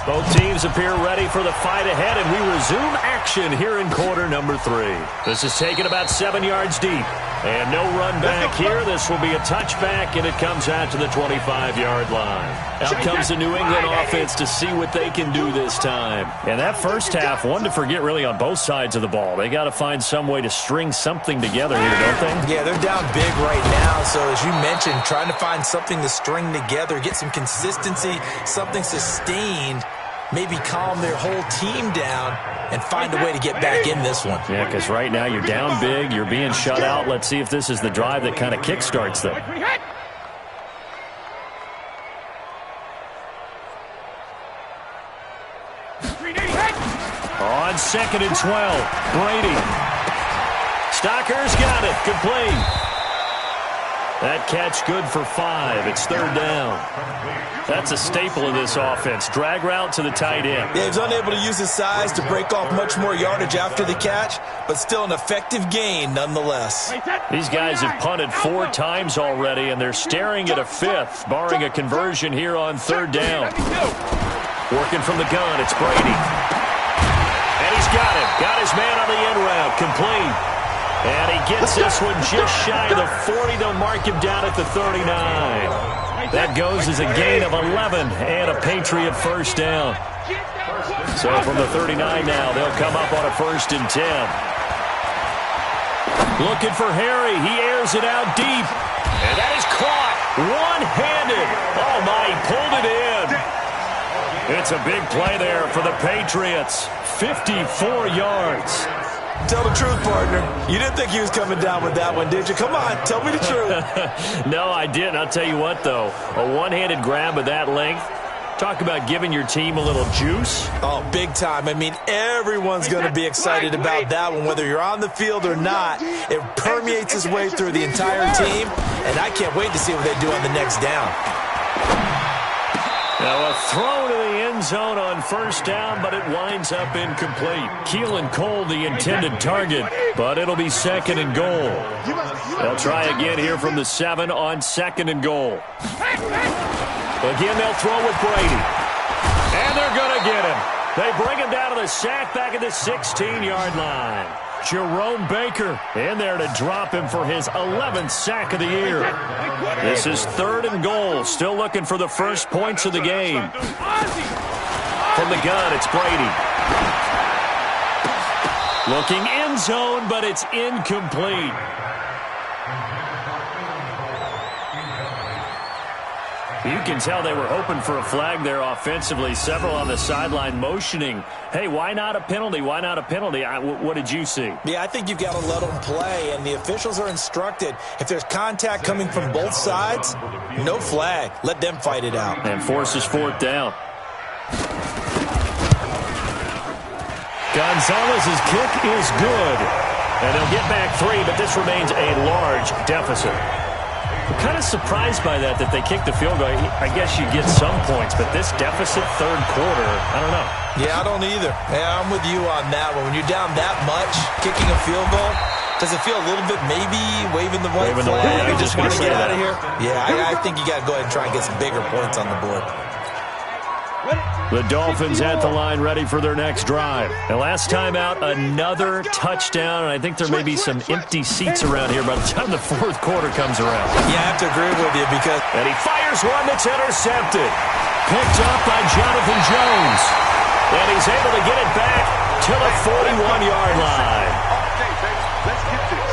Both teams appear ready for the fight ahead, and we resume action here in quarter number 3. This is taken about 7 yards deep, and no run back here. This will be a touchback, and it comes out to the 25-yard line. Out comes the New England offense to see what they can do this time. And that first half, one to forget really on both sides of the ball. They got to find some way to string something together here, don't they? Yeah, they're down big right now, so as you mentioned, trying to find something to string together, get some consistency, something sustained, maybe calm their whole team down and find a way to get back in this one. Yeah, because right now you're down big, you're being shut out. Let's see if this is the drive that kind of kickstarts them. On 2nd and 12, Brady. Stocker's got it, complete. That catch good for 5. It's 3rd down. That's a staple of this offense. Drag route to the tight end. Yeah, he's unable to use his size to break off much more yardage after the catch, but still an effective gain nonetheless. These guys have punted 4 times already, and they're staring at a 5th, barring a conversion here on 3rd down. Working from the gun, it's Brady. And he's got him. Got his man on the end route. Complete. And he gets this one just shy of the 40. They'll mark him down at the 39. That goes as a gain of 11 and a Patriot first down. So from the 39 now, they'll come up on a 1st and 10. Looking for Harry. He airs it out deep. And that is caught one-handed. Oh, my, he pulled it in. It's a big play there for the Patriots. 54 yards. Tell the truth, partner. You didn't think he was coming down with that one, did you? Come on, tell me the truth. No, I didn't. I'll tell you what, though. A one-handed grab of that length. Talk about giving your team a little juice. Oh, big time. I mean, everyone's going to be excited about that one, whether you're on the field or not. It permeates its way through the entire team, and I can't wait to see what they do on the next down. Now a throw to the end zone on 1st down, but it winds up incomplete. Keelan Cole, the intended target, but it'll be 2nd and goal. They'll try again here from the 7 on 2nd and goal. Again, they'll throw with Brady. And they're going to get him. They bring him down to the sack back at the 16-yard line. Jerome Baker in there to drop him for his 11th sack of the year. This is 3rd and goal. Still looking for the first points of the game. From the gun, it's Brady. Looking end zone, but it's incomplete. You can tell they were hoping for a flag there offensively. Several on the sideline motioning, hey, why not a penalty? Why not a penalty? What did you see? Yeah, I think you've got to let them play, and the officials are instructed. If there's contact coming from both sides, no flag. Let them fight it out. And forces 4th down. Gonzalez's kick is good. And they'll get back 3, but this remains a large deficit. I'm kind of surprised by that they kicked the field goal. I guess you get some points, but this deficit 3rd quarter, I don't know. Yeah, I don't either. Yeah, I'm with you on that one. When you're down that much, kicking a field goal, does it feel a little bit maybe waving the white flag? You just want to get out of here? Yeah, I think you got to go ahead and try and get some bigger points on the board. The Dolphins at the line ready for their next drive. And last time out, another touchdown. And I think there may be some empty seats around here by the time the 4th quarter comes around. Yeah, I have to agree with you because... And he fires one that's intercepted. Picked up by Jonathan Jones. And he's able to get it back to the 41-yard line.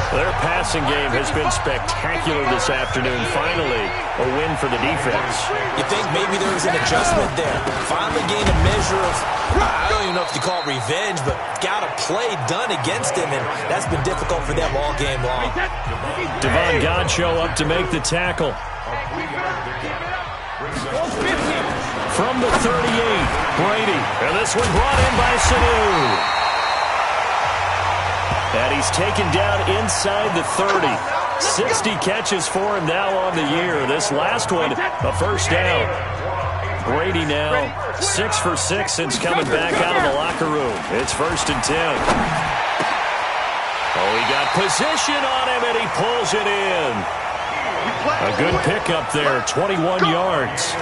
Their passing game has been spectacular this afternoon. Finally, a win for the defense. You think maybe there was an adjustment there. Finally gained a measure of, I don't even know if you call it revenge, but got a play done against him, and that's been difficult for them all game long. Devon Godchaux up to make the tackle. From the 38, Brady. And this one brought in by Sanu. And he's taken down inside the 30. 60 catches for him now on the year. This last one, a first down. Brady now 6 for 6 since coming back out of the locker room. It's 1st and 10. Oh, he got position on him, and he pulls it in. A good pickup there, 21 yards.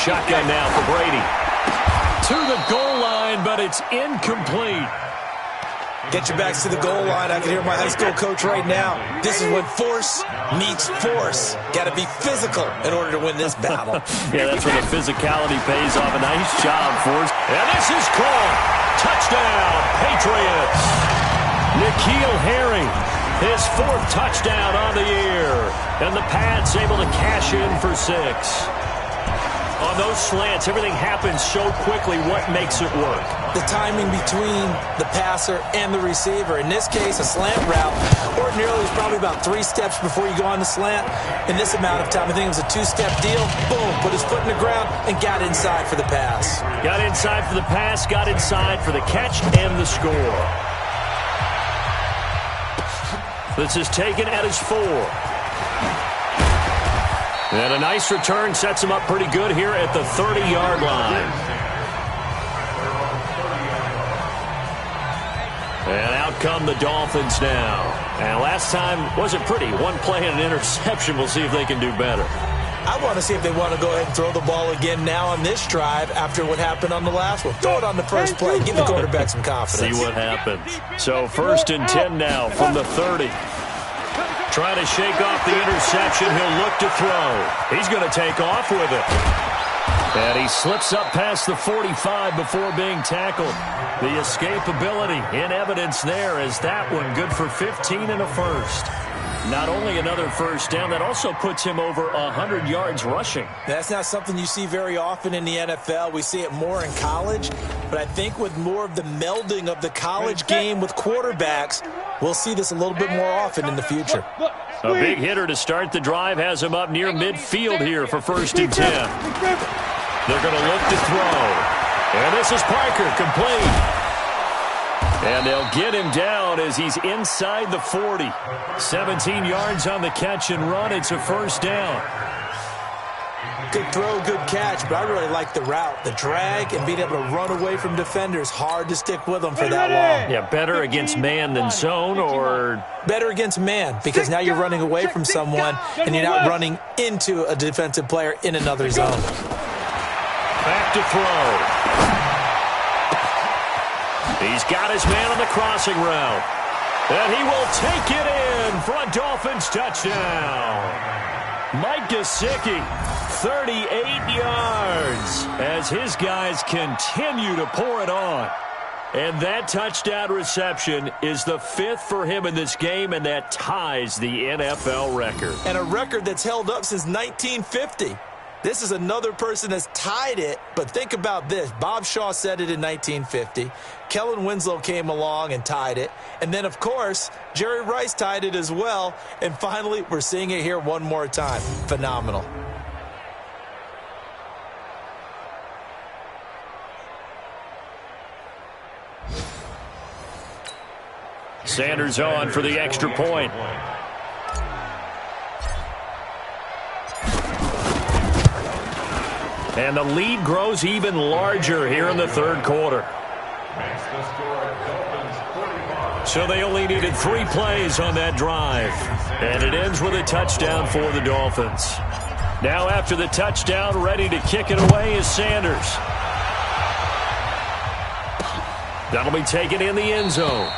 Shotgun now for Brady. To the goal line, but it's incomplete. Get your backs to the goal line. I can hear my high school coach right now. This is when force meets force. Got to be physical in order to win this battle. Yeah, that's where the physicality pays off. A nice job, Force. And this is caught. Touchdown, Patriots. Niquo Herring, his 4th touchdown on the year. And the Pats able to cash in for 6. On those slants, everything happens so quickly. What makes it work? The timing between the passer and the receiver. In this case, a slant route ordinarily is probably about 3 steps before you go on the slant. In this amount of time, I think it was a 2-step deal. Boom, put his foot in the ground and got inside for the pass. Got inside for the pass, got inside for the catch and the score. This is taken at his 4. And a nice return sets him up pretty good here at the 30-yard line. And out come the Dolphins now. And last time wasn't pretty. One play and an interception. We'll see if they can do better. I want to see if they want to go ahead and throw the ball again now on this drive after what happened on the last one. Throw it on the first play. Give the quarterback some confidence. See what happens. So 1st and 10 now from the 30. Trying to shake off the interception. He'll look to throw. He's going to take off with it. And he slips up past the 45 before being tackled. The escapability in evidence there as that one good for 15 and a first. Not only another first down, that also puts him over 100 yards rushing. That's not something you see very often in the NFL. We see it more in college. But I think with more of the melding of the college game with quarterbacks, we'll see this a little bit more often in the future. A big hitter to start the drive has him up near midfield here for 1st and 10. They're going to look to throw. And this is Parker, complete. And they'll get him down as he's inside the 40. 17 yards on the catch and run. It's a first down. Good throw, good catch, but I really like the route. The drag and being able to run away from defenders. Hard to stick with them for that long. Yeah, better against man than zone, or? Better against man, because now you're running away from someone and you're not running into a defensive player in another zone. Back to throw. He's got his man on the crossing route. And he will take it in for a Dolphins touchdown. Mike Gesicki, 38 yards as his guys continue to pour it on. And that touchdown reception is the 5th for him in this game, and that ties the NFL record. And a record that's held up since 1950. This is another person that's tied it, but think about this. Bob Shaw said it in 1950. Kellen Winslow came along and tied it. And then, of course, Jerry Rice tied it as well. And finally, we're seeing it here one more time. Phenomenal. Sanders on for the extra point. And the lead grows even larger here in the 3rd quarter. So they only needed 3 plays on that drive. And it ends with a touchdown for the Dolphins. Now after the touchdown, ready to kick it away is Sanders. That'll be taken in the end zone.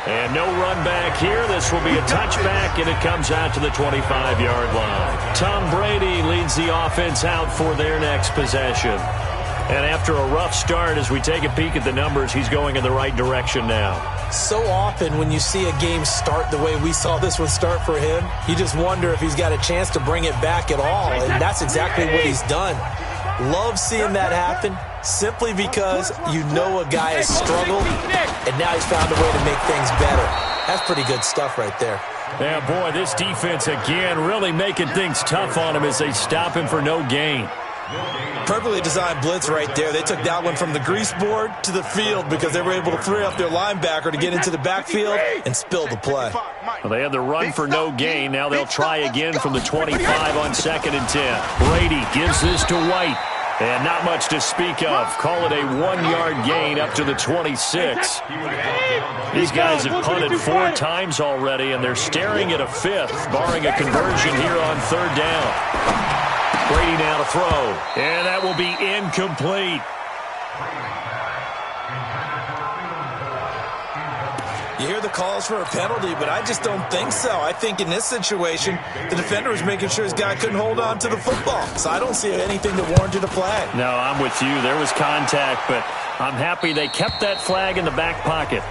And no run back here. This will be a touchback, and it comes out to the 25-yard line. Tom Brady leads the offense out for their next possession. And after a rough start, as we take a peek at the numbers, he's going in the right direction now. So often when you see a game start the way we saw this one start for him, you just wonder if he's got a chance to bring it back at all, and that's exactly what he's done. Love seeing that happen simply because you know a guy has struggled, and now he's found a way to make things better. That's pretty good stuff right there. Yeah, boy, this defense again really making things tough on him as they stop him for no gain. Perfectly designed blitz right there. They took that one from the grease board to the field because they were able to free up their linebacker to get into the backfield and spill the play. Well, they had the run for no gain. Now they'll try again from the 25 on 2nd and 10. Brady gives this to White. And not much to speak of. Call it a 1-yard gain up to the 26. These guys have punted 4 times already, and they're staring at a 5th, barring a conversion here on 3rd down. Brady now to throw, and that will be incomplete. You hear the calls for a penalty, but I just don't think so. I think in this situation, the defender was making sure his guy couldn't hold on to the football. So I don't see anything that warranted a flag. No, I'm with you. There was contact, but I'm happy they kept that flag in the back pocket.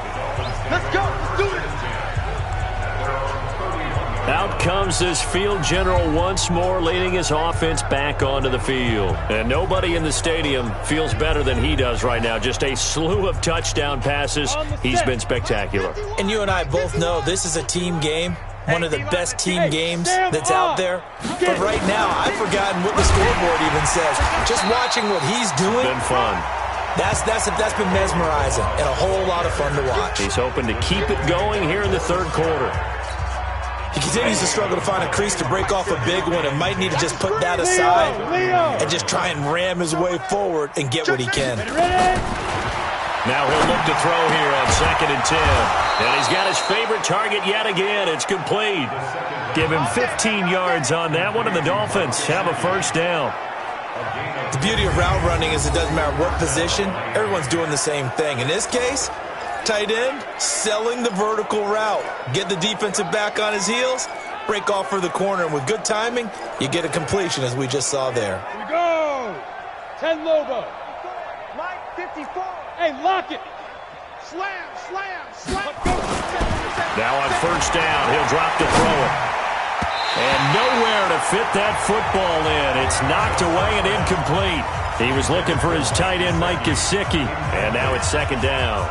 Let's go. Let's do this. Out comes this field general once more, leading his offense back onto the field. And nobody in the stadium feels better than he does right now. Just a slew of touchdown passes. He's been spectacular. And you and I both know this is a team game, one of the best team games that's out there. But right now, I've forgotten what the scoreboard even says. Just watching what he's doing. Been fun. That's been mesmerizing and a whole lot of fun to watch. He's hoping to keep it going here in the 3rd quarter. He continues to struggle to find a crease to break off a big one and might need to just put that aside and just try and ram his way forward and get what he can. Now he'll look to throw here on 2nd and 10. And he's got his favorite target yet again. It's complete. Give him 15 yards on that one, and the Dolphins have a 1st down. The beauty of route running is it doesn't matter what position. Everyone's doing the same thing. In this case, tight end, selling the vertical route. Get the defensive back on his heels, break off for the corner, and with good timing, you get a completion as we just saw there. Here we go. 10 Lobo. Mike, 54. Hey, lock it. Slam, slam, slam. Now on 1st down, he'll drop to throw it. And nowhere to fit that football in. It's knocked away and incomplete. He was looking for his tight end, Mike Gesicki. And now it's 2nd down.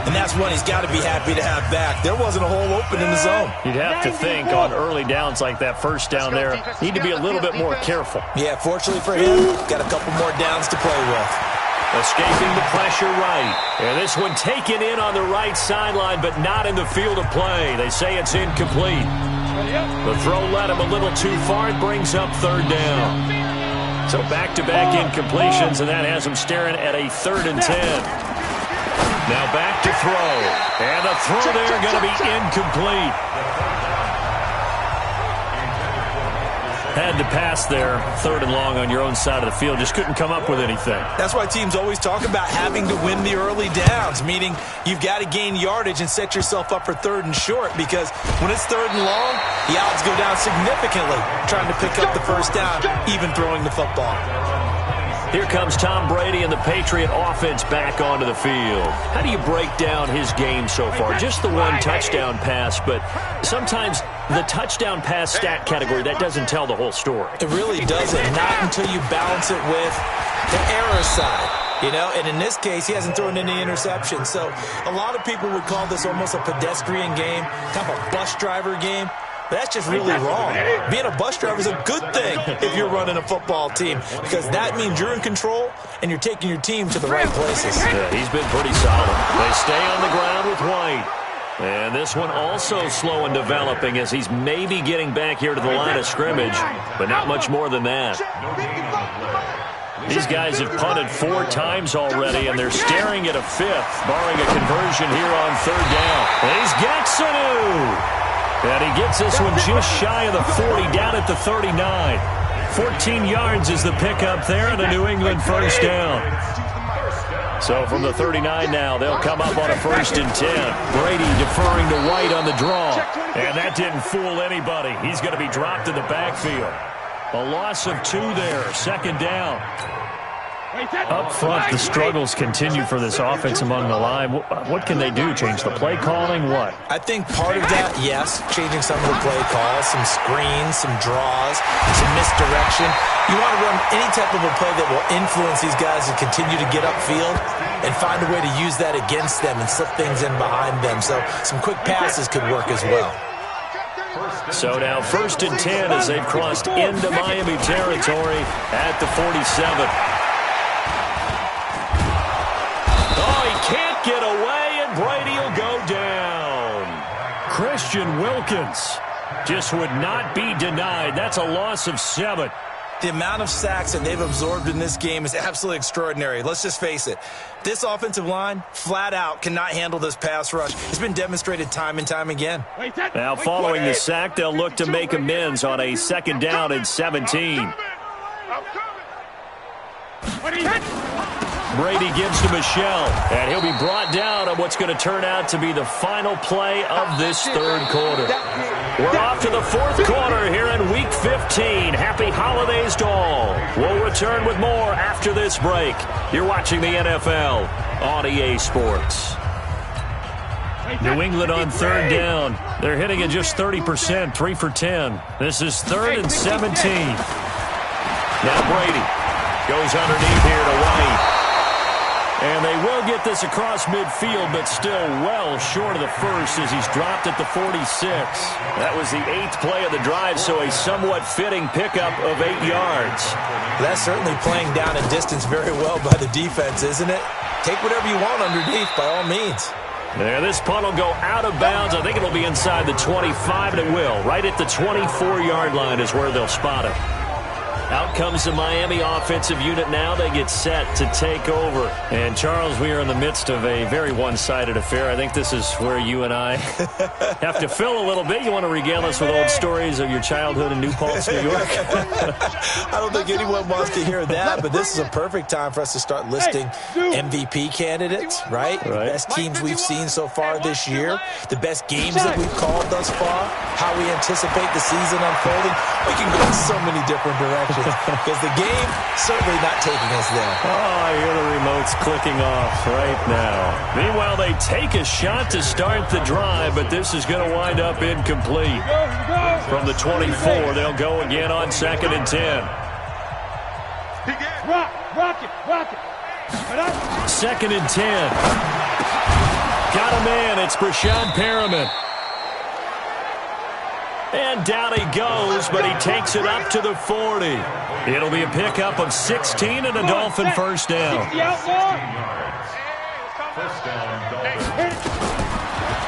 And that's one he's got to be happy to have back. There wasn't a hole open in the zone. You'd have to think on early downs like that 1st down there, need to be a little bit more careful. Yeah, fortunately for him, got a couple more downs to play with. Escaping the pressure right. And this one taken in on the right sideline, but not in the field of play. They say it's incomplete. The throw led him a little too far. It brings up 3rd down. So back-to-back incompletions, and that has him staring at a 3rd and 10. Now back to throw. And the throw there going to be incomplete. Had to pass there, 3rd and long on your own side of the field. Just couldn't come up with anything. That's why teams always talk about having to win the early downs, meaning you've got to gain yardage and set yourself up for 3rd and short, because when it's 3rd and long, the odds go down significantly trying to pick up the 1st down, even throwing the football. Here comes Tom Brady and the Patriot offense back onto the field. How do you break down his game so far? Just the 1 touchdown pass, but sometimes the touchdown pass stat category, that doesn't tell the whole story. It really doesn't, not until you balance it with the error side. You know, and in this case, he hasn't thrown any interceptions. So a lot of people would call this almost a pedestrian game, kind of a bus driver game. That's just really wrong. Being a bus driver is a good thing if you're running a football team, because that means you're in control and you're taking your team to the right places. Yeah, he's been pretty solid. They stay on the ground with White. And this one also slow and developing as he's maybe getting back here to the line of scrimmage, but not much more than that. These guys have punted 4 times already, and they're staring at a 5th, barring a conversion here on 3rd down. And he's got Sanu. And he gets this one just shy of the 40, down at the 39. 14 yards is the pickup there, and a New England 1st down. So from the 39 now, they'll come up on a 1st and 10. Brady deferring to White on the draw. And that didn't fool anybody. He's going to be dropped in the backfield. A loss of 2 there, 2nd down. Up front, the struggles continue for this offense among the line. What can they do? Change the play calling? What? I think part of that, yes, changing some of the play calls, some screens, some draws, some misdirection. You want to run any type of a play that will influence these guys to continue to get upfield and find a way to use that against them and slip things in behind them. So some quick passes could work as well. So now 1st and 10 as they've crossed into Miami territory at the 47. Can't get away, and Brady will go down. Christian Wilkins just would not be denied. That's a loss of 7. The amount of sacks that they've absorbed in this game is absolutely extraordinary. Let's just face it. This offensive line, flat out, cannot handle this pass rush. It's been demonstrated time and time again. Now, following the sack, they'll look to make amends on a 2nd down and 17. Brady gives to Michelle, and he'll be brought down on what's going to turn out to be the final play of this 3rd quarter. We're off to the 4th quarter here in Week 15. Happy holidays to all. We'll return with more after this break. You're watching the NFL on EA Sports. New England on 3rd down. They're hitting at just 30%, 3 for 10. This is 3rd and 17. Now Brady goes underneath here to White. And they will get this across midfield, but still well short of the 1st as he's dropped at the 46. That was the 8th play of the drive, so a somewhat fitting pickup of 8 yards. That's certainly playing down and distance very well by the defense, isn't it? Take whatever you want underneath by all means. There, this punt will go out of bounds. I think it'll be inside the 25, and it will. Right at the 24-yard line is where they'll spot it. Out comes the Miami offensive unit now. They get set to take over. And, Charles, we are in the midst of a very one-sided affair. I think this is where you and I have to fill a little bit. You want to regale us with old stories of your childhood in New Paltz, New York? I don't think anyone wants to hear that, but this is a perfect time for us to start listing MVP candidates, right? The best teams we've seen so far this year, the best games that we've called thus far, how we anticipate the season unfolding. We can go in so many different directions. Because the game certainly not taking us there. Oh, I hear the remotes clicking off right now. Meanwhile, they take a shot to start the drive, but this is going to wind up incomplete. From the 24, they'll go again on 2nd and 10. Rock it. 2nd and 10. Got a man. It's Brashad Perriman. And down he goes, but he takes it up to the 40. It'll be a pickup of 16 and a Dolphin 1st down.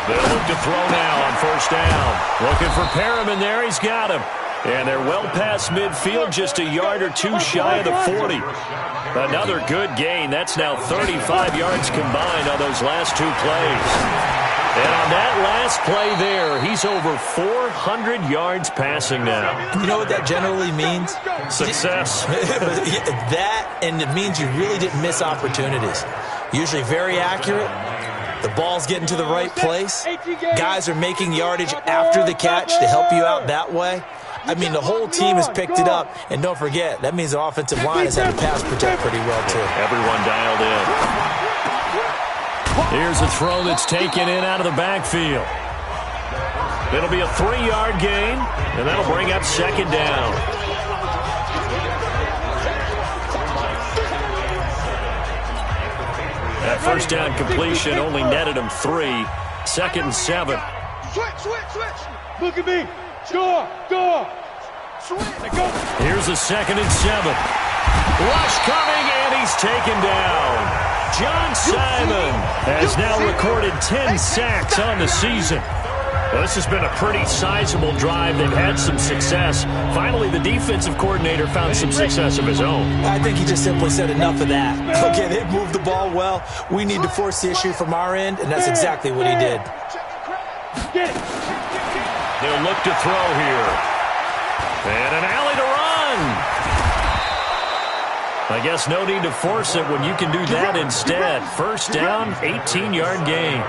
They'll look to throw now on 1st down. Looking for Perriman there. He's got him. And they're well past midfield, just a yard or 2 shy of the 40. Another good gain. That's now 35 yards combined on those last 2 plays. And on that last play there, he's over 400 yards passing now. You know what that generally means? Success. That, and it means you really didn't miss opportunities. Usually very accurate. The ball's getting to the right place. Guys are making yardage after the catch to help you out that way. I mean, the whole team has picked it up. And don't forget, that means the offensive line has had to pass protect pretty well, too. Everyone dialed in. Here's a throw that's taken in out of the backfield. It'll be a 3-yard gain, and that'll bring up 2nd down. That 1st down completion only netted him 3. 2nd and 7. Switch. Look at me. Go. Here's a 2nd and 7. Rush coming, and he's taken down. John Simon has now recorded 10 sacks on the season. Well, this has been a pretty sizable drive. They've had some success. Finally, the defensive coordinator found some success of his own. I think he just simply said enough of that. Okay, they've moved the ball well. We need to force the issue from our end, and that's exactly what he did. They'll look to throw here. And an alley to run. I guess no need to force it when you can do that instead. First down, 18-yard gain.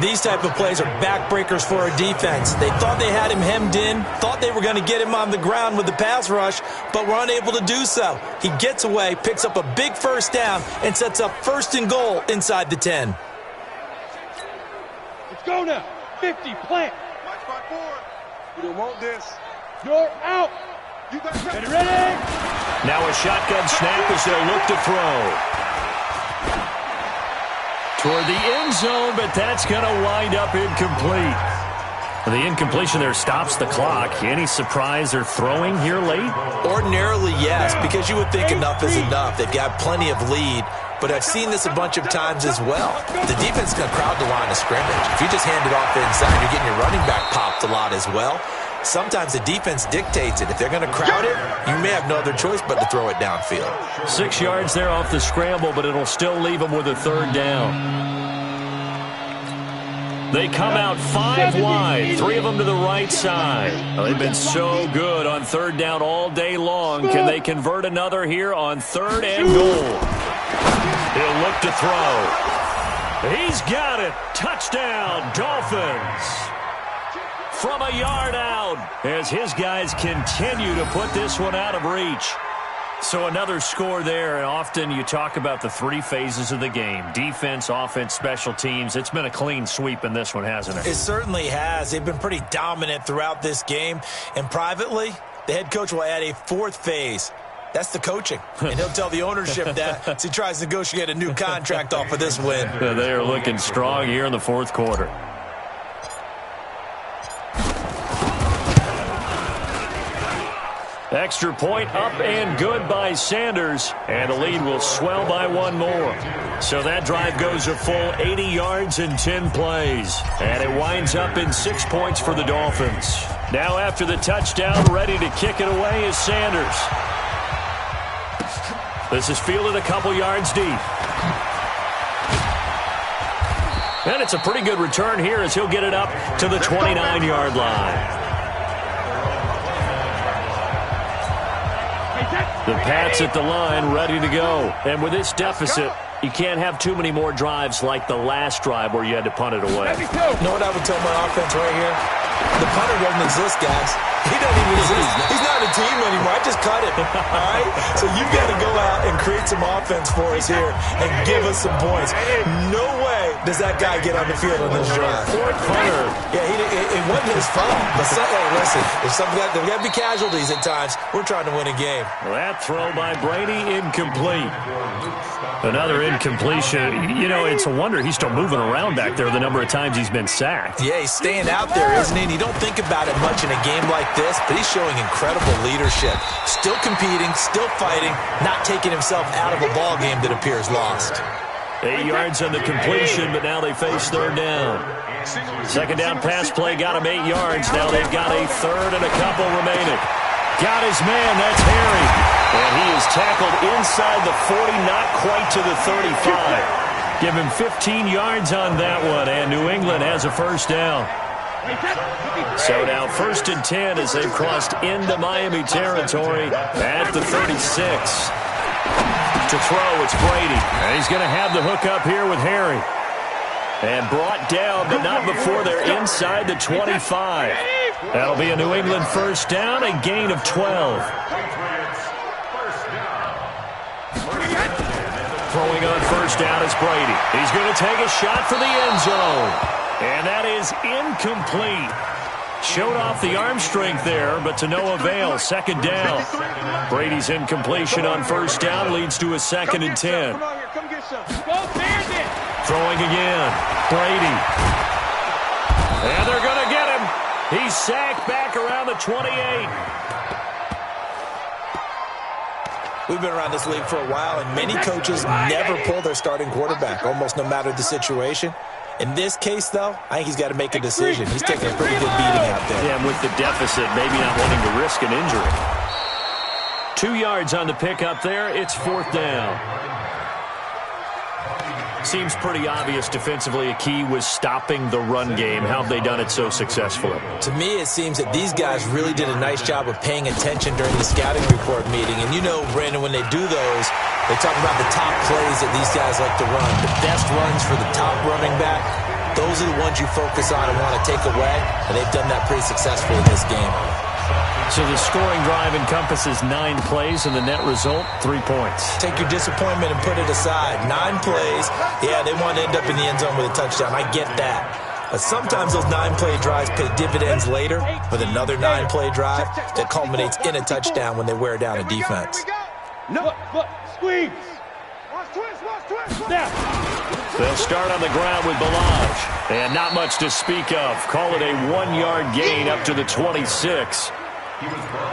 These type of plays are backbreakers for a defense. They thought they had him hemmed in, thought they were going to get him on the ground with the pass rush, but were unable to do so. He gets away, picks up a big first down, and sets up 1st and goal inside the 10. Let's go now. 50, plant. Watch my board. You don't want this. You're out. You got Ready, ready. Now a shotgun snap as they'll look to throw. Toward the end zone, but that's going to wind up incomplete. The incompletion there stops the clock. Any surprise they're throwing here late? Ordinarily, yes, because you would think enough is enough. They've got plenty of lead, but I've seen this a bunch of times as well. The defense is going to crowd the line of scrimmage. If you just hand it off inside, you're getting your running back popped a lot as well. Sometimes the defense dictates it. If they're going to crowd it, you may have no other choice but to throw it downfield. 6 yards there off the scramble, but it'll still leave them with a 3rd down. They come out 5 wide, 3 of them to the right side. Well, they've been so good on 3rd down all day long. Can they convert another here on 3rd and goal? He'll look to throw. He's got it. Touchdown, Dolphins. From a yard out as his guys continue to put this one out of reach. So another score there, and often you talk about the 3 phases of the game. Defense, offense, special teams. It's been a clean sweep in this one, hasn't it? It certainly has. They've been pretty dominant throughout this game. And privately, the head coach will add a 4th phase. That's the coaching. And he'll tell the ownership that as he tries to negotiate a new contract off of this win. They are looking strong here in the 4th quarter. Extra point up and good by Sanders, and the lead will swell by 1 more. So that drive goes a full 80 yards in 10 plays, and it winds up in 6 points for the Dolphins. Now after the touchdown, ready to kick it away is Sanders. This is fielded a couple yards deep. And it's a pretty good return here as he'll get it up to the 29-yard line. The Pats at the line, ready to go. And with this deficit, you can't have too many more drives like the last drive where you had to punt it away. You know what I would tell my offense right here? The punter doesn't exist, guys. He doesn't even exist. He's not a team anymore. I just cut him. All right? So you've got to go out and create some offense for us here and give us some points. No way does that guy get on the field on this drive. Fourth punter. Yeah, it wasn't his fault. But hey, listen, there's got to be casualties at times. We're trying to win a game. That throw by Brady, incomplete. Another incompletion. You know, it's a wonder he's still moving around back there the number of times he's been sacked. Yeah, he's staying out there, isn't he? And you don't think about it much in a game like this, but he's showing incredible leadership. Still competing, still fighting, not taking himself out of a ball game that appears lost. 8 yards on the completion, but now they face 3rd down. 2nd down pass play got him 8 yards. Now they've got a 3rd and a couple remaining. Got his man, that's Harry. And he is tackled inside the 40, not quite to the 35. Give him 15 yards on that one, and New England has a 1st down. So now 1st and 10 as they've crossed into Miami territory at the 36. To throw, it's Brady. And he's going to have the hook up here with Harry. And brought down, but not before they're inside the 25. That'll be a New England 1st down, a gain of 12. Throwing on 1st down is Brady. He's going to take a shot for the end zone. And that is incomplete. Showed off the arm strength there, but to no avail. 2nd down. Brady's incompletion on 1st down leads to a 2nd and 10. Throwing again. Brady. And they're going to get him. He's sacked back around the 28. We've been around this league for a while, and many coaches never pull their starting quarterback, almost no matter the situation. In this case, though, I think he's got to make a decision. He's taking a pretty good beating out there. Yeah, and with the deficit, maybe not wanting to risk an injury. 2 yards on the pickup there. It's 4th down. Seems pretty obvious defensively a key was stopping the run game. How have they done it so successfully? To me, it seems that these guys really did a nice job of paying attention during the scouting report meeting. And you know, Brandon, when they do those, they talk about the top plays that these guys like to run. The best runs for the top running back, those are the ones you focus on and want to take away. And they've done that pretty successfully in this game. So the scoring drive encompasses 9 plays, and the net result, 3 points. Take your disappointment and put it aside. 9 plays. Yeah, they want to end up in the end zone with a touchdown. I get that. But sometimes those 9-play drives pay dividends later with another 9-play drive that culminates in a touchdown when they wear down a defense. Look, squeeze. Watch twist. They'll start on the ground with Bouie. And not much to speak of. Call it a 1-yard gain up to the 26.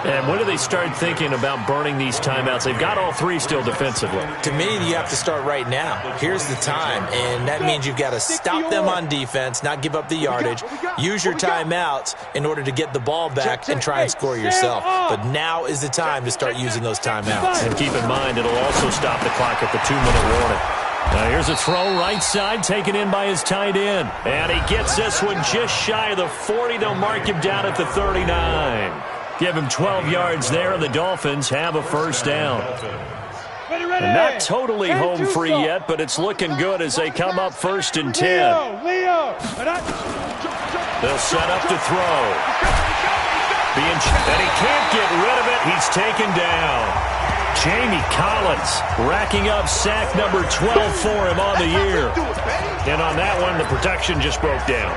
And when do they start thinking about burning these timeouts? They've got all 3 still defensively. To me, you have to start right now. Here's the time, and that means you've got to stop them on defense, not give up the yardage, use your timeouts in order to get the ball back and try and score yourself. But now is the time to start using those timeouts. And keep in mind, it'll also stop the clock at the 2-minute warning. Now here's a throw right side, taken in by his tight end. And he gets this one just shy of the 40. They'll mark him down at the 39. Give him 12 yards there, and the Dolphins have a first down. And not totally home free yet, but it's looking good as they come up 1st and 10. They'll set up to throw. And he can't get rid of it. He's taken down. Jamie Collins racking up sack number 12 for him on the year. And on that one, the protection just broke down.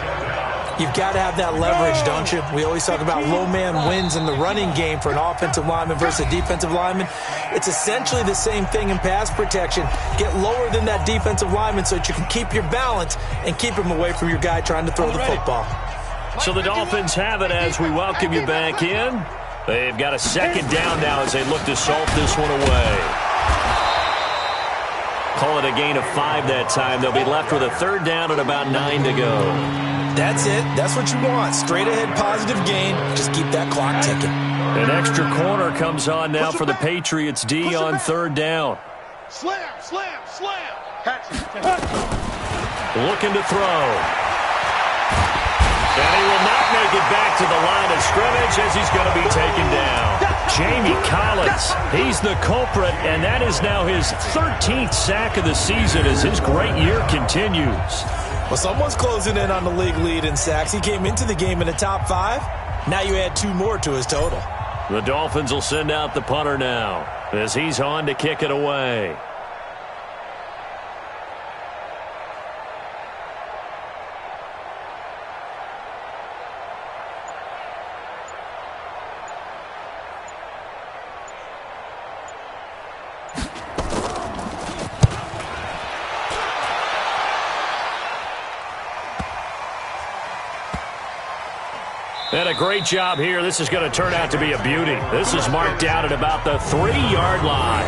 You've got to have that leverage, don't you? We always talk about low man wins in the running game for an offensive lineman versus a defensive lineman. It's essentially the same thing in pass protection. Get lower than that defensive lineman so that you can keep your balance and keep him away from your guy trying to throw the football. So the Dolphins have it as we welcome you back in. They've got a 2nd down now as they look to salt this one away. Call it a gain of 5 that time. They'll be left with a 3rd down and about 9 to go. That's it. That's what you want. Straight ahead positive gain. Just keep that clock ticking. An extra corner comes on now for the Patriots D on 3rd down. Slam. Looking to throw. And he will not make it back to the line of scrimmage as he's going to be taken down. Jamie Collins, he's the culprit, and that is now his 13th sack of the season as his great year continues. Well, someone's closing in on the league lead in sacks. He came into the game in the top 5. Now you add 2 more to his total. The Dolphins will send out the punter now as he's on to kick it away. And a great job here. This is going to turn out to be a beauty. This is marked down at about the 3-yard line.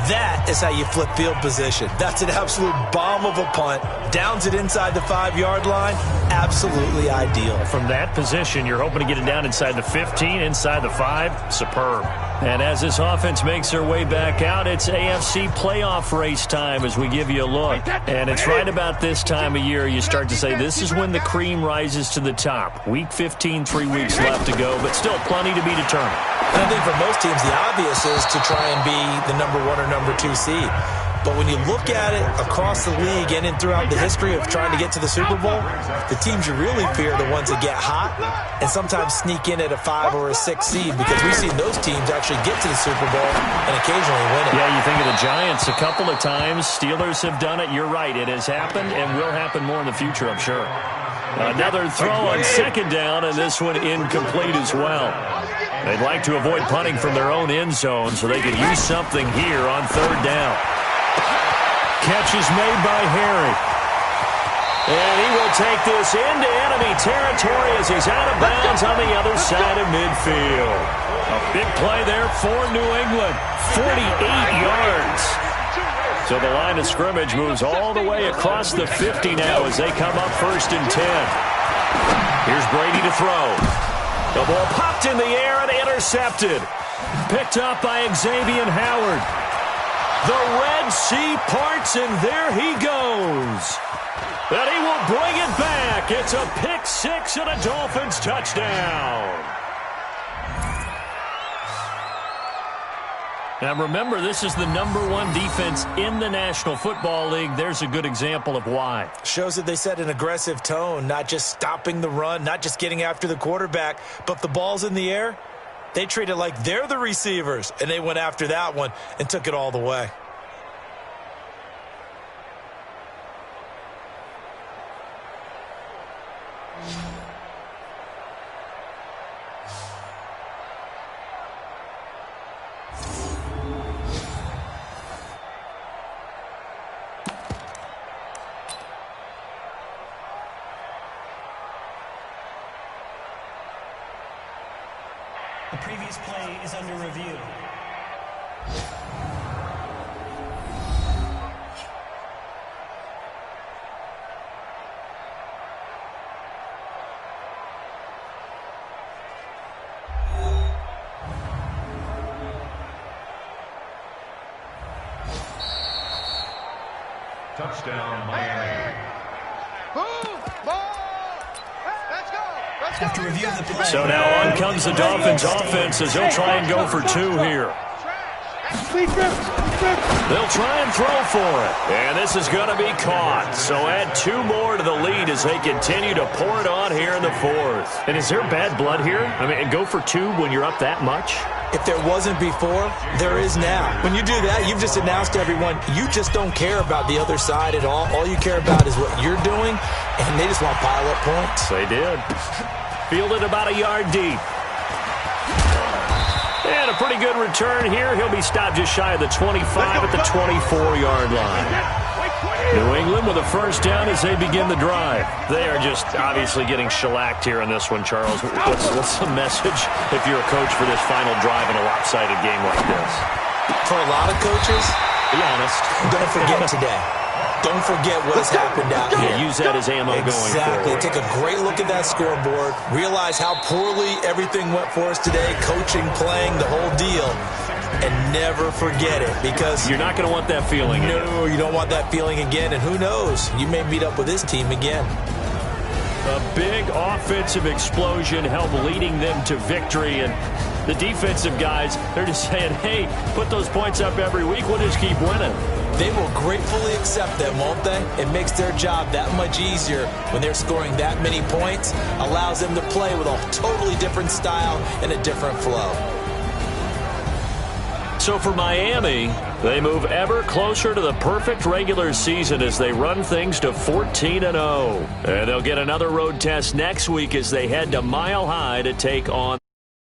That is how you flip field position. That's an absolute bomb of a punt. Downs it inside the 5-yard line. Absolutely ideal. From that position, you're hoping to get it down inside the 15, inside the 5. Superb. And as this offense makes their way back out, it's AFC playoff race time as we give you a look. And it's right about this time of year you start to say this is when the cream rises to the top. Week 15, 3 weeks left to go, but still plenty to be determined. And I think for most teams, the obvious is to try and be the number 1 or number 2 seed. But when you look at it across the league and throughout the history of trying to get to the Super Bowl, the teams you really fear are the ones that get hot and sometimes sneak in at a 5 or a 6 seed, because we've seen those teams actually get to the Super Bowl and occasionally win it. Yeah, you think of the Giants a couple of times. Steelers have done it. You're right. It has happened and will happen more in the future, I'm sure. Another throw on 2nd down, and this one incomplete as well. They'd like to avoid punting from their own end zone so they could use something here on 3rd down. Catch is made by Harry. And he will take this into enemy territory as he's out of bounds on the other side of midfield. A big play there for New England. 48 yards. So the line of scrimmage moves all the way across the 50 now as they come up 1st and 10. Here's Brady to throw. The ball popped in the air and intercepted. Picked up by Xavier Howard. The Red Sea parts, and there he goes. And he will bring it back. It's a pick six and a Dolphins touchdown. Now remember, this is the #1 defense in the National Football League. There's a good example of why. Shows that they set an aggressive tone, not just stopping the run, not just getting after the quarterback, but if the ball's in the air, they treat it like they're the receivers, and they went after that one and took it all the way. The previous play is under review. Touchdown, Miami. After review of the play. So now on comes the Dolphins offense as they'll try and go for two here. They'll try and throw for it. And this is going to be caught. So add two more to the lead as they continue to pour it on here in the fourth. And is there bad blood here? I mean, go for two when you're up that much? If there wasn't before, there is now. When you do that, you've just announced to everyone, you just don't care about the other side at all. All you care about is what you're doing, and they just want to pile up points. They did. Fielded about a yard deep. And a pretty good return here. He'll be stopped just shy of the 25 at the 24-yard line. New England with a first down as they begin the drive. They are just obviously getting shellacked here in this one, Charles. What's the message if you're a coach for this final drive in a lopsided game like this? For a lot of coaches, be honest, don't forget today. Don't forget what has happened out here. Use that as ammo going forward. Exactly. Take a great look at that scoreboard. Realize how poorly everything went for us today. Coaching, playing, the whole deal. And never forget it, because you're not going to want that feeling again. No, you don't want that feeling again. And who knows? You may meet up with this team again. A big offensive explosion helped leading them to victory. And the defensive guys, they're just saying, hey, put those points up every week. We'll just keep winning. They will gratefully accept them, won't they? It makes their job that much easier when they're scoring that many points. Allows them to play with a totally different style and a different flow. So for Miami, they move ever closer to the perfect regular season as they run things to 14-0. And they'll get another road test next week as they head to Mile High to take on